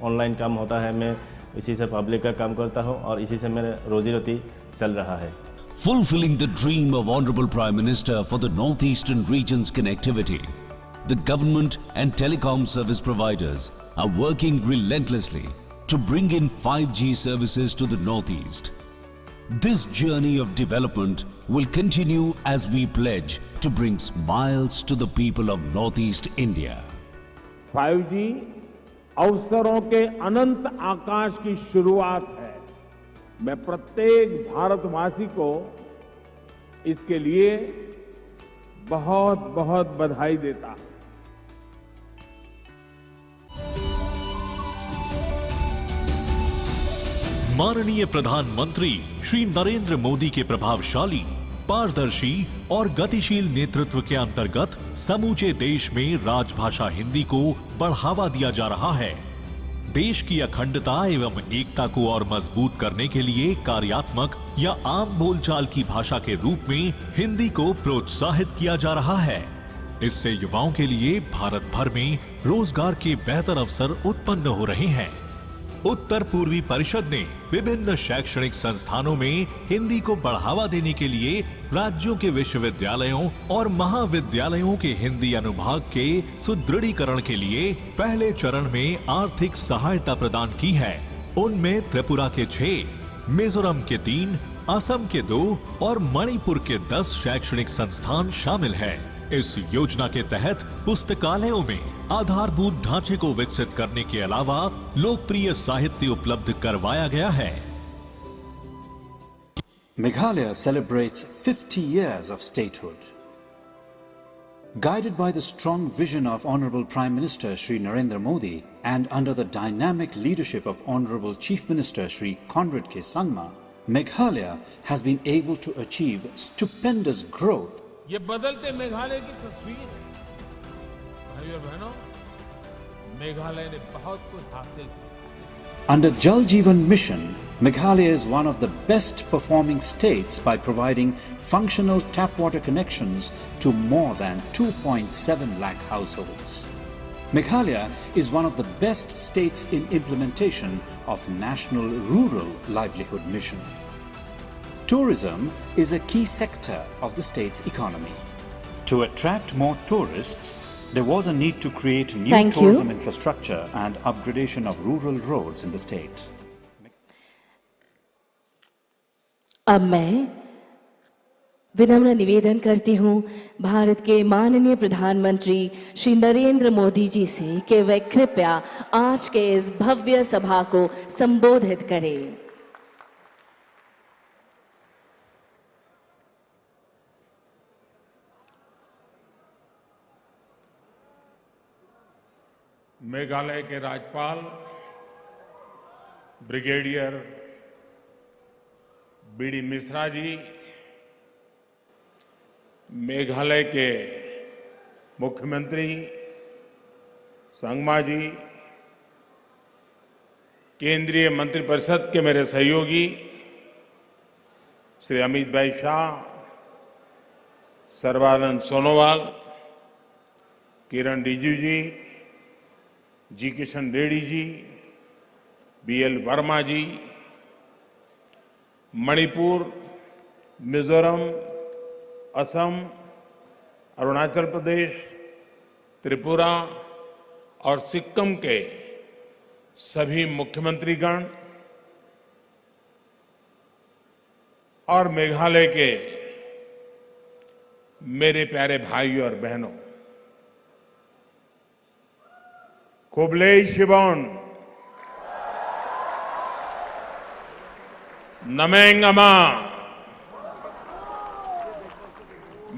ऑनलाइन काम होता है मैं इसी से पब्लिक का काम करता हूँ और इसी से मेरे रोजी रोटी चल रहा है. Fulfilling the dream of Honorable Prime Minister for the Northeastern region's connectivity, the government and telecom service providers are working relentlessly to bring in 5G services to the Northeast. This journey of development will continue as we pledge to bring smiles to the people of Northeast India. 5G अवसरों के अनंत आकाश की शुरुआत है. मैं प्रत्येक भारतवासी को इसके लिए बहुत बहुत बधाई देता हूं. माननीय प्रधानमंत्री श्री नरेंद्र मोदी के प्रभावशाली, पारदर्शी और गतिशील नेतृत्व के अंतर्गत समूचे देश में राजभाषा हिंदी को बढ़ावा दिया जा रहा है। देश की अखंडता एवं एकता को और मजबूत करने के लिए कार्यात्मक या आम बोलचाल की भाषा के रूप में हिंदी को प्रोत्साहित किया जा रहा है। इससे युवाओं के लिए भारत भर में रोजगार के बेहतर अवसर उत्पन्न हो रहे हैं। उत्तर पूर्वी परिषद ने विभिन्न शैक्षणिक संस्थानों में हिंदी को बढ़ावा देने के लिए राज्यों के विश्वविद्यालयों और महाविद्यालयों के हिंदी अनुभाग के सुदृढ़ीकरण के लिए पहले चरण में आर्थिक सहायता प्रदान की है। उनमें त्रिपुरा के 6, मिजोरम के 3, असम के 2 और मणिपुर के 10 शैक्षणिक संस्थान शामिल हैं। इस योजना के तहत पुस्तकालयों में आधारभूत ढांचे को विकसित करने के अलावा लोकप्रिय साहित्य उपलब्ध करवाया गया है। Meghalaya celebrates 50 years of statehood. Guided by the strong vision of Honorable Prime Minister Shri Narendra Modi and under the dynamic leadership of Honorable Chief Minister Shri Conrad K. Sangma, Meghalaya has been able to achieve stupendous growth. ये बदलते मेघालय की तस्वीर है। भाइयों और बहनों, मेघालय ने बहुत कुछ हासिल किया। Under Jal Jeevan Mission, Meghalaya is one of the best performing states by providing functional tap water connections to more than 2.7 lakh households. Meghalaya is one of the best states in implementation of National Rural Livelihood Mission. Tourism is a key sector of the state's economy. To attract more tourists, there was a need to create new tourism infrastructure and upgradation of rural roads in the state. अब मैं विनम्र निवेदन करती हूँ भारत के माननीय प्रधानमंत्री श्री नरेंद्र मोदी जी से कि वे कृपया आज के इस भव्य सभा को संबोधित करें। मेघालय के राज्यपाल ब्रिगेडियर बीडी मिश्रा जी, मेघालय के मुख्यमंत्री संगमा जी, केंद्रीय मंत्रिपरिषद के मेरे सहयोगी श्री अमित भाई शाह, सर्बानंद सोनोवाल, किरण रिजिजू जी किशन रेड्डी जी, बीएल वर्मा जी, मणिपुर, मिजोरम, असम, अरुणाचल प्रदेश, त्रिपुरा और सिक्किम के सभी मुख्यमंत्रीगण और मेघालय के मेरे प्यारे भाइयों और बहनों, कुबले शिबोन, नमेंगमा।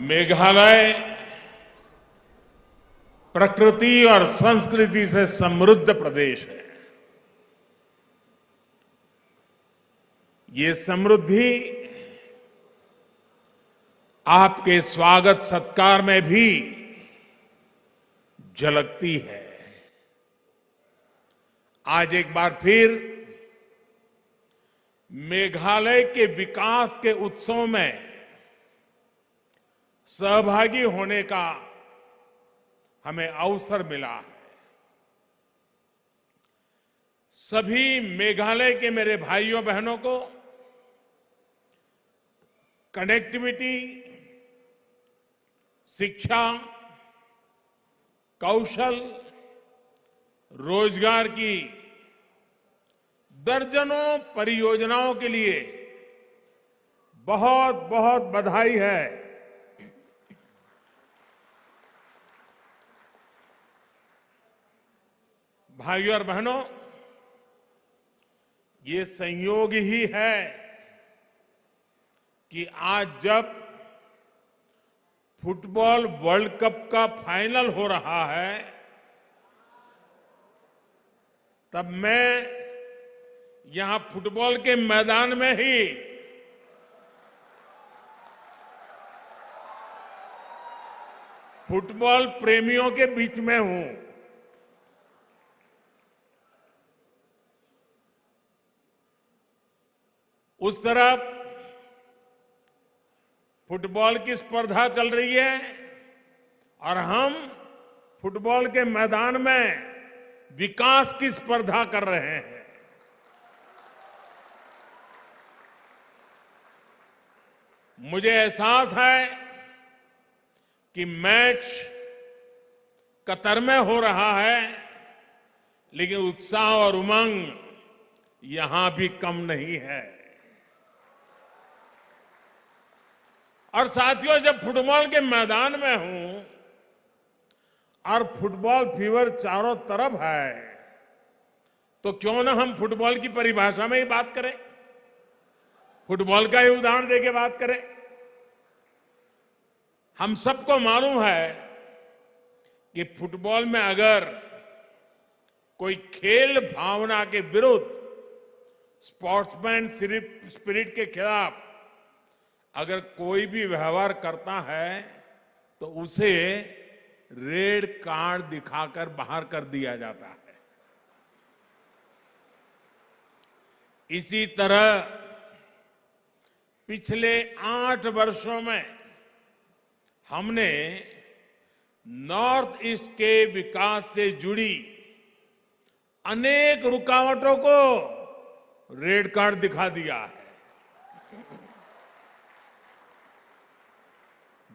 मेघालय प्रकृति और संस्कृति से समृद्ध प्रदेश है। ये समृद्धि आपके स्वागत सत्कार में भी झलकती है। आज एक बार फिर मेघालय के विकास के उत्सव में सहभागी होने का हमें अवसर मिला है। सभी मेघालय के मेरे भाइयों बहनों को कनेक्टिविटी, शिक्षा, कौशल, रोजगार की दर्जनों परियोजनाओं के लिए बहुत बहुत बधाई है। भाइयों और बहनों, ये संयोग ही है कि आज जब फुटबॉल वर्ल्ड कप का फाइनल हो रहा है, तब मैं यहां फुटबॉल के मैदान में ही फुटबॉल प्रेमियों के बीच में हूं। उस तरफ फुटबॉल की स्पर्धा चल रही है और हम फुटबॉल के मैदान में विकास की स्पर्धा कर रहे हैं। मुझे एहसास है कि मैच कतर में हो रहा है, लेकिन उत्साह और उमंग यहां भी कम नहीं है। और साथियों, जब फुटबॉल के मैदान में हूं और फुटबॉल फीवर चारों तरफ है, तो क्यों ना हम फुटबॉल की परिभाषा में ही बात करें, फुटबॉल का ही उदाहरण देके बात करें। हम सबको मालूम है कि फुटबॉल में अगर कोई खेल भावना के विरुद्ध, स्पोर्ट्समैन स्पिरिट के खिलाफ अगर कोई भी व्यवहार करता है तो उसे रेड कार्ड दिखाकर बाहर कर दिया जाता है। इसी तरह पिछले 8 वर्षों में हमने नॉर्थ ईस्ट के विकास से जुड़ी अनेक रुकावटों को रेड कार्ड दिखा दिया है।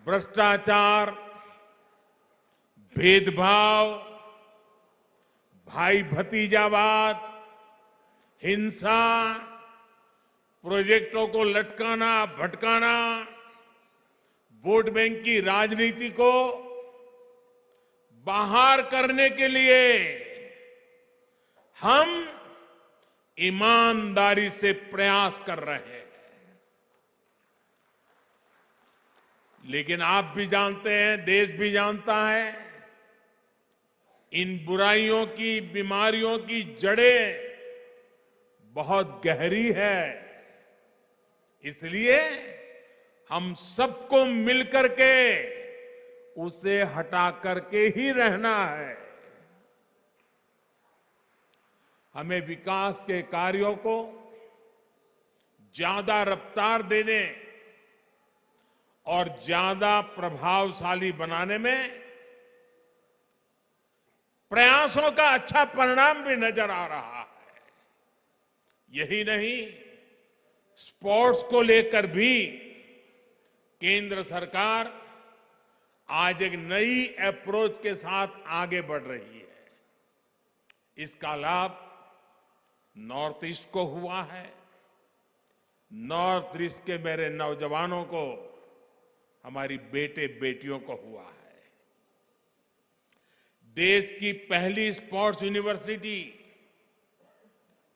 भ्रष्टाचार, भेदभाव, भाई भतीजावाद, हिंसा, प्रोजेक्टों को लटकाना भटकाना, वोट बैंक की राजनीति को बाहर करने के लिए हम ईमानदारी से प्रयास कर रहे हैं। लेकिन आप भी जानते हैं, देश भी जानता है, इन बुराइयों की, बीमारियों की जड़ें बहुत गहरी है। इसलिए हम सबको मिलकर के उसे हटा करके ही रहना है। हमें विकास के कार्यों को ज्यादा रफ्तार देने और ज्यादा प्रभावशाली बनाने में प्रयासों का अच्छा परिणाम भी नजर आ रहा है। यही नहीं, स्पोर्ट्स को लेकर भी केंद्र सरकार आज एक नई अप्रोच के साथ आगे बढ़ रही है। इसका लाभ नॉर्थ ईस्ट को हुआ है। नॉर्थ ईस्ट के मेरे नौजवानों को, हमारी बेटे बेटियों को हुआ है। देश की पहली स्पोर्ट्स यूनिवर्सिटी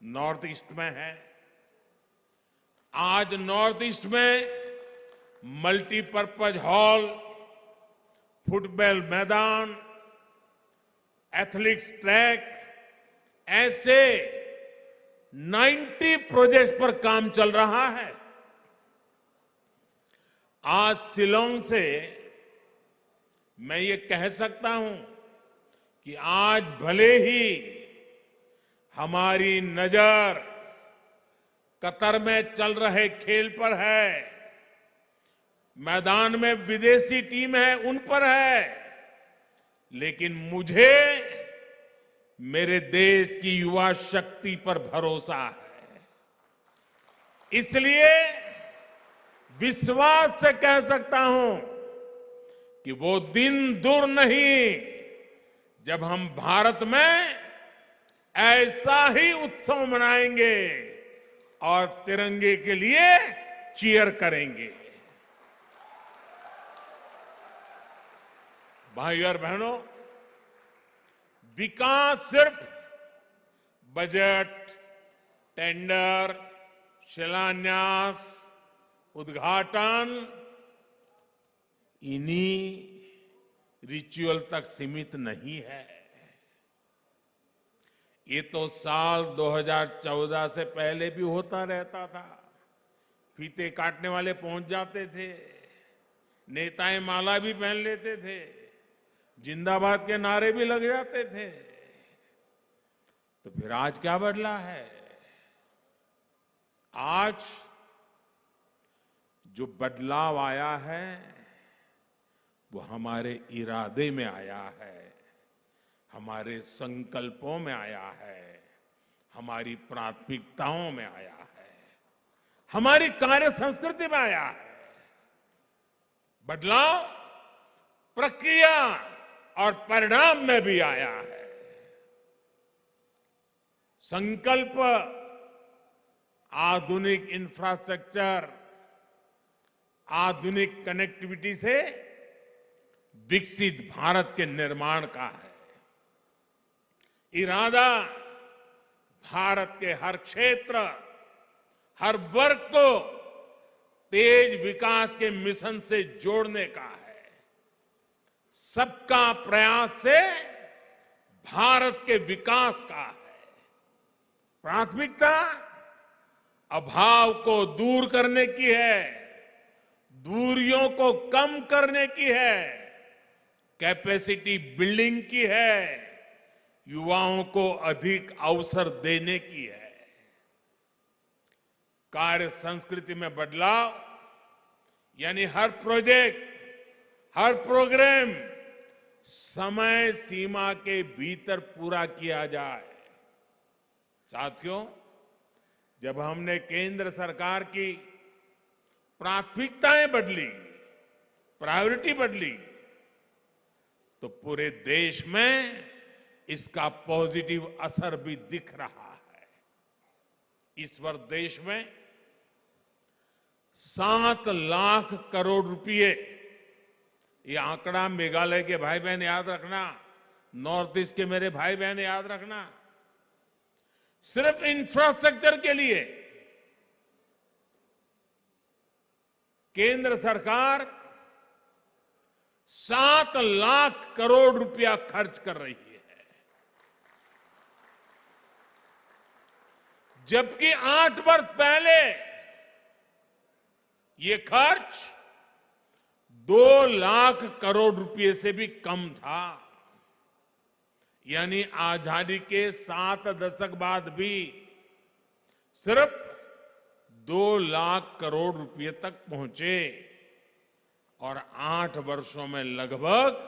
नॉर्थ ईस्ट में है। आज नॉर्थ ईस्ट में मल्टीपर्पज हॉल, फुटबॉल मैदान, एथलेटिक्स ट्रैक, ऐसे 90 प्रोजेक्ट्स पर काम चल रहा है। आज शिलांग से मैं ये कह सकता हूं कि आज भले ही हमारी नजर कतर में चल रहे खेल पर है, मैदान में विदेशी टीम है उन पर है, लेकिन मुझे मेरे देश की युवा शक्ति पर भरोसा है। इसलिए विश्वास से कह सकता हूं कि वो दिन दूर नहीं जब हम भारत में ऐसा ही उत्सव मनाएंगे और तिरंगे के लिए चीयर करेंगे। भाइयों और बहनों, विकास सिर्फ बजट, टेंडर, शिलान्यास, उद्घाटन, इन्हीं रिचुअल तक सीमित नहीं है। ये तो साल 2014 से पहले भी होता रहता था। फीते काटने वाले पहुंच जाते थे, नेताएं माला भी पहन लेते थे, जिंदाबाद के नारे भी लग जाते थे। तो फिर आज क्या बदला है? आज जो बदलाव आया है वो हमारे इरादे में आया है, हमारे संकल्पों में आया है, हमारी प्राथमिकताओं में आया है, हमारी कार्य संस्कृति में आया है। बदलाव प्रक्रिया और परिणाम में भी आया है। संकल्प आधुनिक इंफ्रास्ट्रक्चर, आधुनिक कनेक्टिविटी से विकसित भारत के निर्माण का है। इरादा भारत के हर क्षेत्र, हर वर्ग को तेज विकास के मिशन से जोड़ने का है। सबका प्रयास से भारत के विकास का है। प्राथमिकता अभाव को दूर करने की है, दूरियों को कम करने की है, कैपेसिटी बिल्डिंग की है, युवाओं को अधिक अवसर देने की है। कार्य संस्कृति में बदलाव यानी हर प्रोजेक्ट, हर प्रोग्राम समय सीमा के भीतर पूरा किया जाए। साथियों, जब हमने केंद्र सरकार की प्राथमिकताएं बदली, प्रायोरिटी बदली, तो पूरे देश में इसका पॉजिटिव असर भी दिख रहा है। इस वर्ष देश में 7 लाख करोड़ रुपए, ये आंकड़ा मेघालय के भाई बहन याद रखना, नॉर्थ ईस्ट के मेरे भाई बहन याद रखना, सिर्फ इंफ्रास्ट्रक्चर के लिए केंद्र सरकार 7 लाख करोड़ रुपया खर्च कर रही है, जबकि 8 वर्ष पहले ये खर्च 2 लाख करोड़ रुपए से भी कम था। यानी आजादी के 7 दशक बाद भी सिर्फ 2 लाख करोड़ रुपए तक पहुंचे और 8 वर्षों में लगभग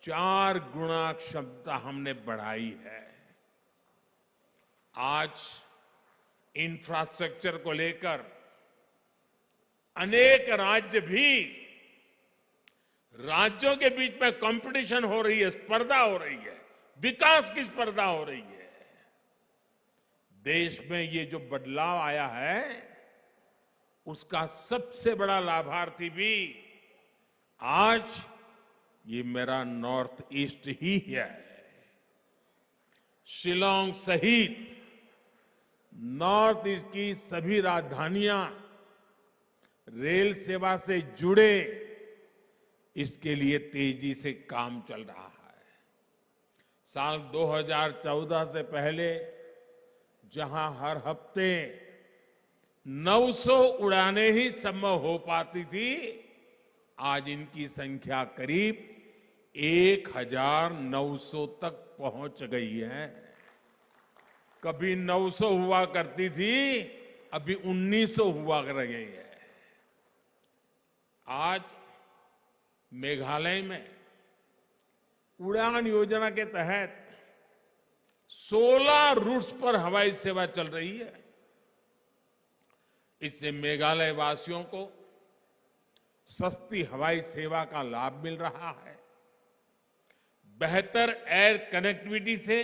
4 गुना क्षमता हमने बढ़ाई है। आज इंफ्रास्ट्रक्चर को लेकर अनेक राज्य भी, राज्यों के बीच में कंपटीशन हो रही है, स्पर्धा हो रही है, विकास की स्पर्धा हो रही है। देश में ये जो बदलाव आया है उसका सबसे बड़ा लाभार्थी भी आज ये मेरा नॉर्थ ईस्ट ही है। शिलांग सहित नॉर्थ ईस्ट की सभी राजधानियां रेल सेवा से जुड़े, इसके लिए तेजी से काम चल रहा है। साल 2014 से पहले जहां हर हफ्ते 900 उड़ानें ही संभव हो पाती थी, आज इनकी संख्या करीब 1900 तक पहुंच गई है। कभी 900 हुआ करती थी, अभी 1900 हुआ कर गई है। आज मेघालय में उड़ान योजना के तहत 16 रूट्स पर हवाई सेवा चल रही है। इससे मेघालय वासियों को सस्ती हवाई सेवा का लाभ मिल रहा है। बेहतर एयर कनेक्टिविटी से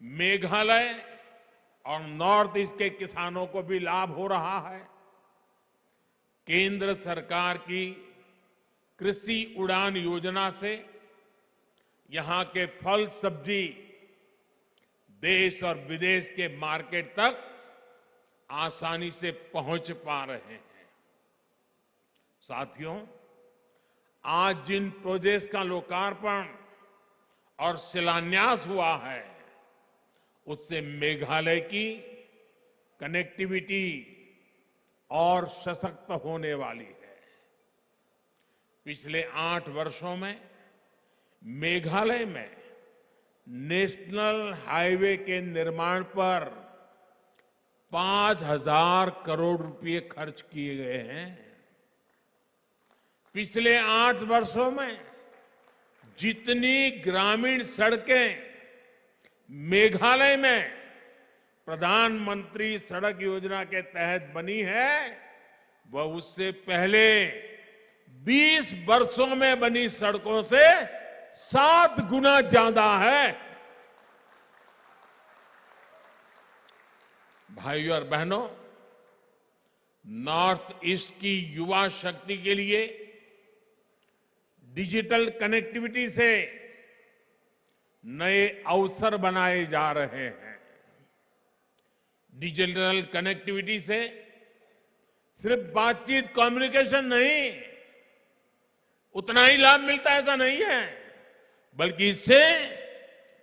मेघालय और नॉर्थ ईस्ट के किसानों को भी लाभ हो रहा है। केंद्र सरकार की कृषि उड़ान योजना से यहां के फल सब्जी देश और विदेश के मार्केट तक आसानी से पहुंच पा रहे हैं। साथियों, आज जिन प्रोजेक्ट्स का लोकार्पण और शिलान्यास हुआ है, उससे मेघालय की कनेक्टिविटी और सशक्त होने वाली है। पिछले 8 वर्षों में मेघालय में नेशनल हाईवे के निर्माण पर 5,000 करोड़ रुपए खर्च किए गए हैं। पिछले 8 वर्षों में जितनी ग्रामीण सड़कें मेघालय में प्रधानमंत्री सड़क योजना के तहत बनी है, वह उससे पहले 20 वर्षों में बनी सड़कों से 7 गुना ज्यादा है। भाइयों और बहनों, नॉर्थ ईस्ट की युवा शक्ति के लिए डिजिटल कनेक्टिविटी से नए अवसर बनाए जा रहे हैं। डिजिटल कनेक्टिविटी से सिर्फ बातचीत, कम्युनिकेशन नहीं, उतना ही लाभ मिलता है ऐसा नहीं है, बल्कि इससे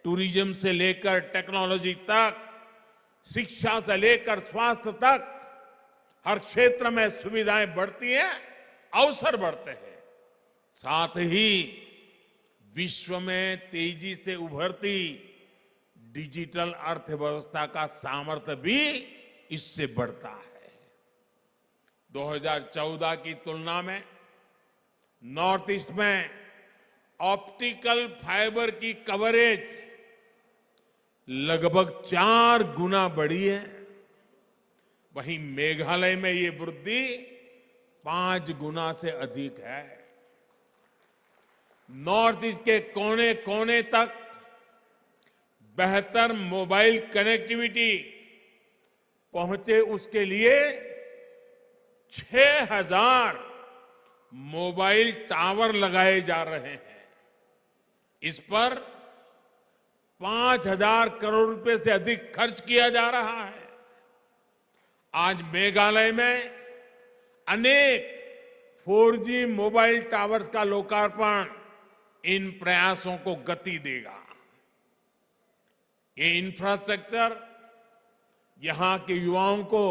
टूरिज्म से लेकर टेक्नोलॉजी तक, शिक्षा से लेकर स्वास्थ्य तक हर क्षेत्र में सुविधाएं बढ़ती हैं, अवसर बढ़ते हैं। साथ ही विश्व में तेजी से उभरती डिजिटल अर्थव्यवस्था का सामर्थ्य भी इससे बढ़ता है। 2014 की तुलना में नॉर्थ ईस्ट में ऑप्टिकल फाइबर की कवरेज लगभग 4 गुना बढ़ी है। वहीं मेघालय में ये वृद्धि 5 गुना से अधिक है। नॉर्थ ईस्ट के कोने कोने तक बेहतर मोबाइल कनेक्टिविटी पहुंचे, उसके लिए 6,000 मोबाइल टावर लगाए जा रहे हैं। इस पर 5,000 करोड़ रुपए से अधिक खर्च किया जा रहा है। आज मेघालय में अनेक 4G मोबाइल टावर्स का लोकार्पण इन प्रयासों को गति देगा। ये इंफ्रास्ट्रक्चर यहां के युवाओं को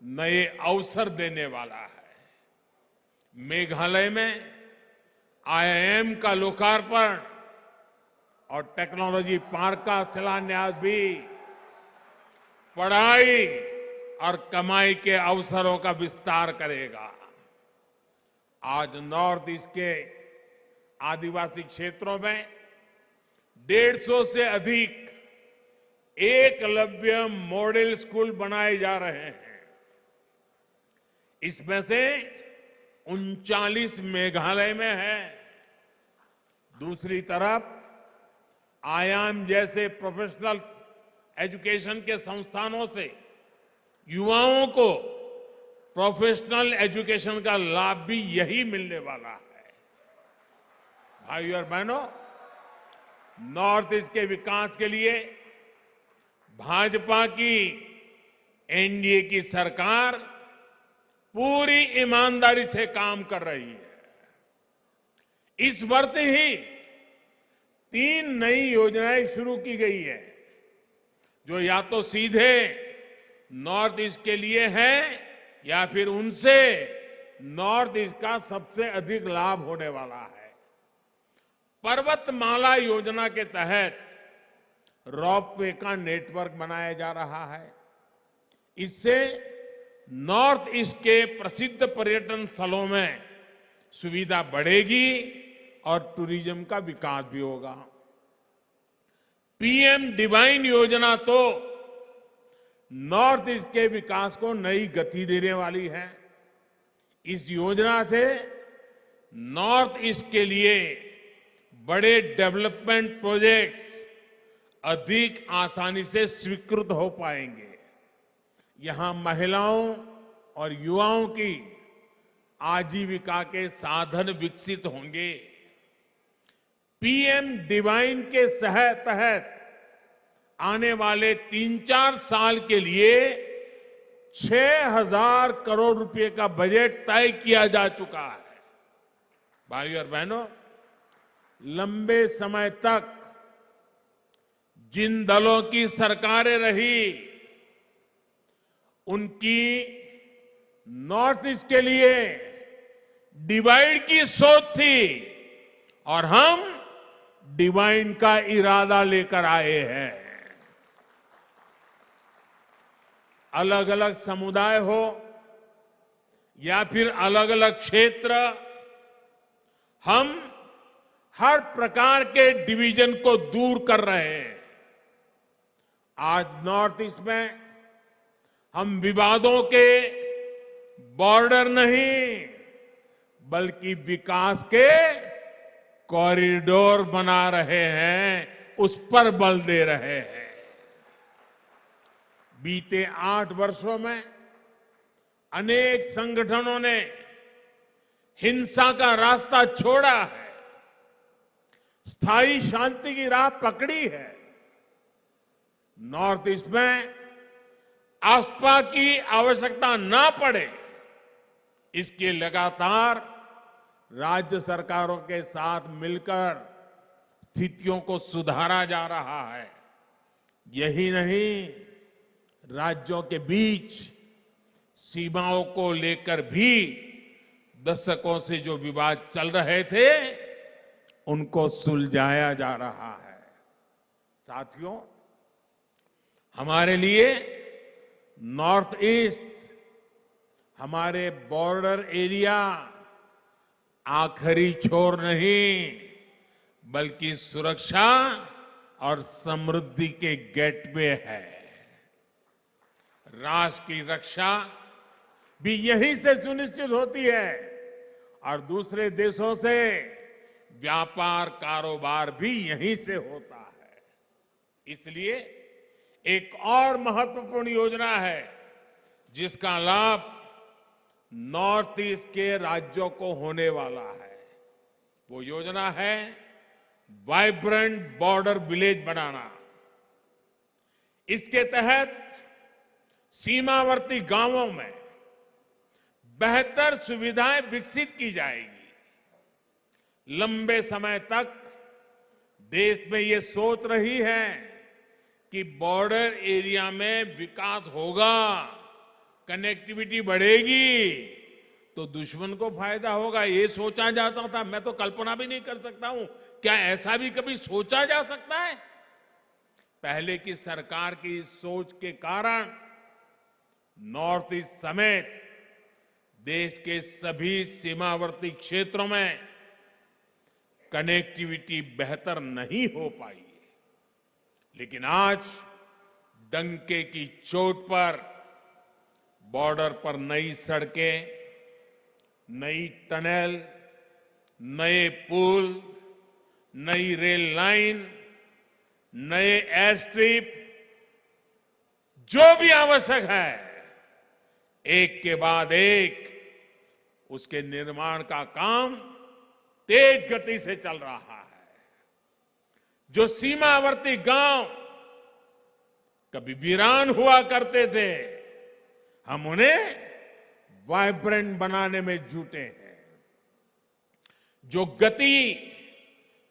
नए अवसर देने वाला है। मेघालय में IIM का लोकार्पण और टेक्नोलॉजी पार्क का शिलान्यास भी पढ़ाई और कमाई के अवसरों का विस्तार करेगा। आज नॉर्थ ईस्ट के आदिवासी क्षेत्रों में 150 से अधिक एकलव्य मॉडल स्कूल बनाए जा रहे हैं। इसमें से 39 मेघालय में है। दूसरी तरफ आयाम जैसे प्रोफेशनल एजुकेशन के संस्थानों से युवाओं को प्रोफेशनल एजुकेशन का लाभ भी यही मिलने वाला है। भाइयों और बहनों, नॉर्थ ईस्ट के विकास के लिए भाजपा की एनडीए की सरकार पूरी ईमानदारी से काम कर रही है। इस वर्ष ही 3 नई योजनाएं शुरू की गई है, जो या तो सीधे नॉर्थ ईस्ट के लिए है या फिर उनसे नॉर्थ ईस्ट का सबसे अधिक लाभ होने वाला है। पर्वतमाला योजना के तहत रोपवे का नेटवर्क बनाया जा रहा है। इससे नॉर्थ ईस्ट के प्रसिद्ध पर्यटन स्थलों में सुविधा बढ़ेगी और टूरिज्म का विकास भी होगा। PM डिवाइन योजना तो नॉर्थ ईस्ट के विकास को नई गति देने वाली है। इस योजना से नॉर्थ ईस्ट के लिए बड़े डेवलपमेंट प्रोजेक्ट्स अधिक आसानी से स्वीकृत हो पाएंगे। यहां महिलाओं और युवाओं की आजीविका के साधन विकसित होंगे। PM डिवाइन के तहत आने वाले 3-4 साल के लिए 6,000 करोड़ रुपए का बजट तय किया जा चुका है। भाइयों और बहनों, लंबे समय तक जिन दलों की सरकारें रही उनकी नॉर्थ ईस्ट के लिए डिवाइड की सोच थी और हम डिवाइड का इरादा लेकर आए हैं। अलग अलग समुदाय हो या फिर अलग अलग क्षेत्र, हम हर प्रकार के डिवीजन को दूर कर रहे हैं। आज नॉर्थ ईस्ट में हम विवादों के बॉर्डर नहीं बल्कि विकास के कॉरिडोर बना रहे हैं, उस पर बल दे रहे हैं। बीते 8 वर्षों में अनेक संगठनों ने हिंसा का रास्ता छोड़ा है, स्थायी शांति की राह पकड़ी है। नॉर्थ ईस्ट में आस्था की आवश्यकता ना पड़े, इसके लगातार राज्य सरकारों के साथ मिलकर स्थितियों को सुधारा जा रहा है। यही नहीं, राज्यों के बीच सीमाओं को लेकर भी दशकों से जो विवाद चल रहे थे उनको सुलझाया जा रहा है। साथियों, हमारे लिए नॉर्थ ईस्ट, हमारे बॉर्डर एरिया आखिरी छोर नहीं बल्कि सुरक्षा और समृद्धि के गेटवे है। राष्ट्र की रक्षा भी यहीं से सुनिश्चित होती है और दूसरे देशों से व्यापार कारोबार भी यहीं से होता है। इसलिए एक और महत्वपूर्ण योजना है जिसका लाभ नॉर्थ ईस्ट के राज्यों को होने वाला है। वो योजना है वाइब्रेंट बॉर्डर विलेज बनाना। इसके तहत सीमावर्ती गांवों में बेहतर सुविधाएं विकसित की जाएगी। लंबे समय तक देश में ये सोच रही है कि बॉर्डर एरिया में विकास होगा, कनेक्टिविटी बढ़ेगी तो दुश्मन को फायदा होगा, ये सोचा जाता था। मैं तो कल्पना भी नहीं कर सकता हूं, क्या ऐसा भी कभी सोचा जा सकता है? पहले की सरकार की इस सोच के कारण नॉर्थ ईस्ट समेत देश के सभी सीमावर्ती क्षेत्रों में कनेक्टिविटी बेहतर नहीं हो पाई। लेकिन आज डंके की चोट पर बॉर्डर पर नई सड़कें, नई टनल, नए पुल, नई रेल लाइन, नए एयर स्ट्रिप, जो भी आवश्यक है, एक के बाद एक उसके निर्माण का काम तेज गति से चल रहा है। जो सीमावर्ती गांव कभी वीरान हुआ करते थे, हम उन्हें वाइब्रेंट बनाने में जुटे हैं। जो गति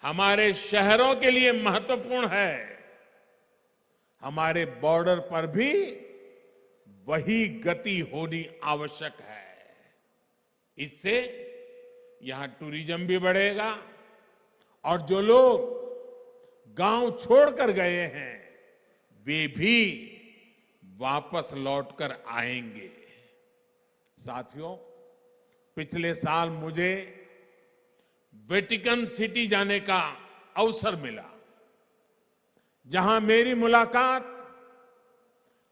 हमारे शहरों के लिए महत्वपूर्ण है, हमारे बॉर्डर पर भी वही गति होनी आवश्यक है। इससे यहां टूरिज्म भी बढ़ेगा और जो लोग गांव छोड़कर गए हैं वे भी वापस लौटकर आएंगे। साथियों, पिछले साल मुझे वेटिकन सिटी जाने का अवसर मिला, जहां मेरी मुलाकात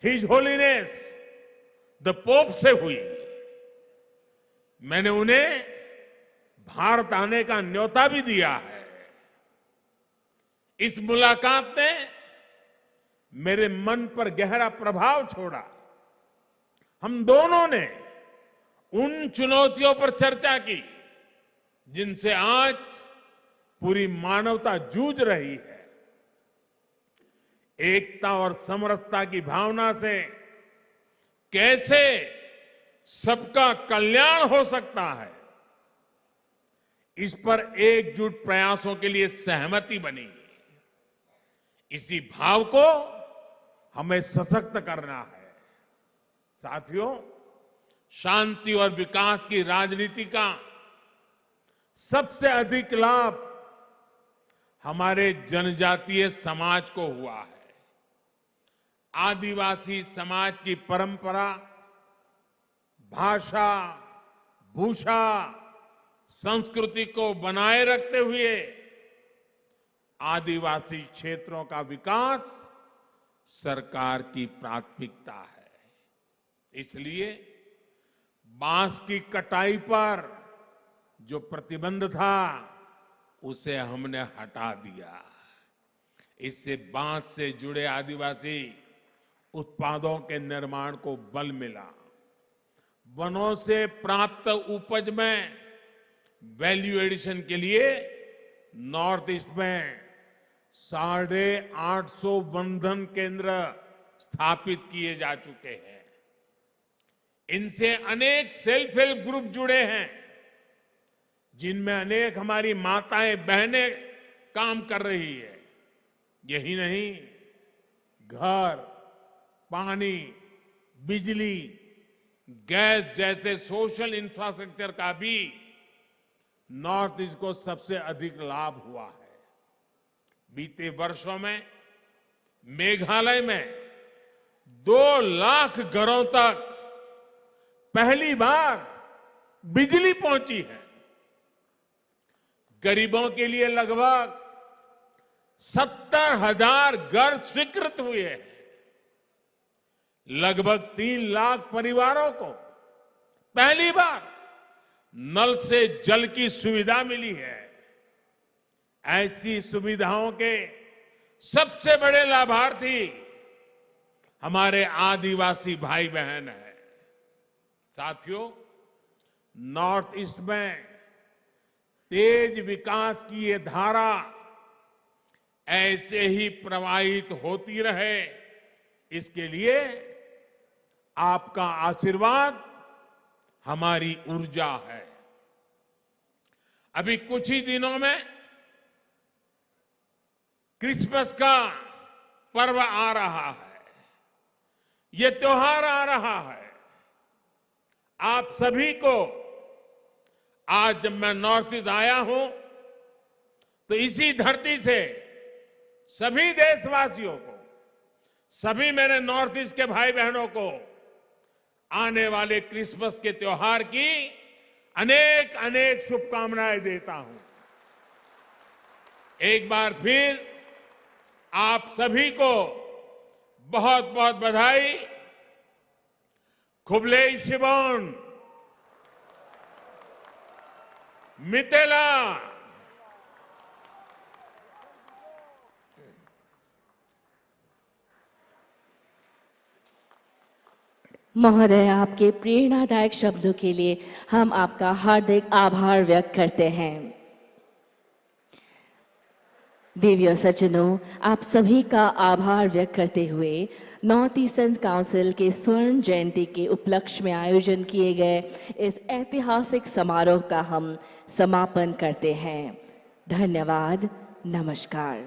हिज होलीनेस द पोप से हुई। मैंने उन्हें भारत आने का न्योता भी दिया है। इस मुलाकात ने मेरे मन पर गहरा प्रभाव छोड़ा। हम दोनों ने उन चुनौतियों पर चर्चा की जिनसे आज पूरी मानवता जूझ रही है। एकता और समरसता की भावना से कैसे सबका कल्याण हो सकता है, इस पर एकजुट प्रयासों के लिए सहमति बनी। इसी भाव को हमें सशक्त करना है। साथियों, शांति और विकास की राजनीति का सबसे अधिक लाभ हमारे जनजातीय समाज को हुआ है। आदिवासी समाज की परंपरा, भाषा, भूषा, संस्कृति को बनाए रखते हुए आदिवासी क्षेत्रों का विकास सरकार की प्राथमिकता है। इसलिए बांस की कटाई पर जो प्रतिबंध था उसे हमने हटा दिया। इससे बांस से जुड़े आदिवासी उत्पादों के निर्माण को बल मिला। वनों से प्राप्त उपज में वैल्यू एडिशन के लिए नॉर्थ ईस्ट में 850 वनधन केंद्र स्थापित किए जा चुके हैं। इनसे अनेक सेल्फ हेल्प ग्रुप जुड़े हैं, जिनमें अनेक हमारी माताएं बहनें काम कर रही है। यही नहीं, घर, पानी, बिजली, गैस जैसे सोशल इंफ्रास्ट्रक्चर का भी नॉर्थ ईस्ट को सबसे अधिक लाभ हुआ है। बीते वर्षों में मेघालय में 2 लाख घरों तक पहली बार बिजली पहुंची है। गरीबों के लिए लगभग 70,000 घर स्वीकृत हुए हैं। लगभग 3 लाख परिवारों को पहली बार नल से जल की सुविधा मिली है। ऐसी सुविधाओं के सबसे बड़े लाभार्थी हमारे आदिवासी भाई बहन हैं। साथियों, नॉर्थ ईस्ट में तेज विकास की ये धारा ऐसे ही प्रवाहित होती रहे, इसके लिए आपका आशीर्वाद हमारी ऊर्जा है। अभी कुछ ही दिनों में क्रिसमस का पर्व आ रहा है, ये त्योहार आ रहा है। आप सभी को आज जब मैं नॉर्थ ईस्ट आया हूं तो इसी धरती से सभी देशवासियों को, सभी मेरे नॉर्थ ईस्ट के भाई बहनों को आने वाले क्रिसमस के त्योहार की अनेक अनेक शुभकामनाएं देता हूं। एक बार फिर आप सभी को बहुत बहुत बधाई। खुबले शिबोन, मितेला। महोदय, आपके प्रेरणादायक शब्दों के लिए हम आपका हार्दिक आभार व्यक्त करते हैं। देवी और सज्जनों, आप सभी का आभार व्यक्त करते हुए नॉर्थ ईस्टर्न काउंसिल के स्वर्ण जयंती के उपलक्ष्य में आयोजन किए गए इस ऐतिहासिक समारोह का हम समापन करते हैं। धन्यवाद। नमस्कार।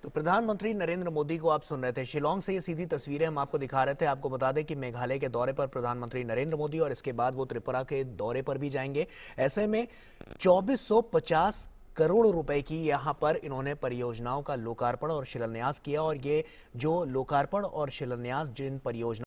तो प्रधानमंत्री नरेंद्र मोदी को आप सुन रहे थे। शिलांग से ये सीधी तस्वीरें हम आपको दिखा रहे थे। आपको बता दें कि मेघालय के दौरे पर प्रधानमंत्री नरेंद्र मोदी और इसके बाद वो त्रिपुरा के दौरे पर भी जाएंगे। ऐसे में 2450 करोड़ रुपए की यहां पर इन्होंने परियोजनाओं का लोकार्पण और शिलान्यास किया। और ये जो लोकार्पण और शिलान्यास जिन परियोजनाओं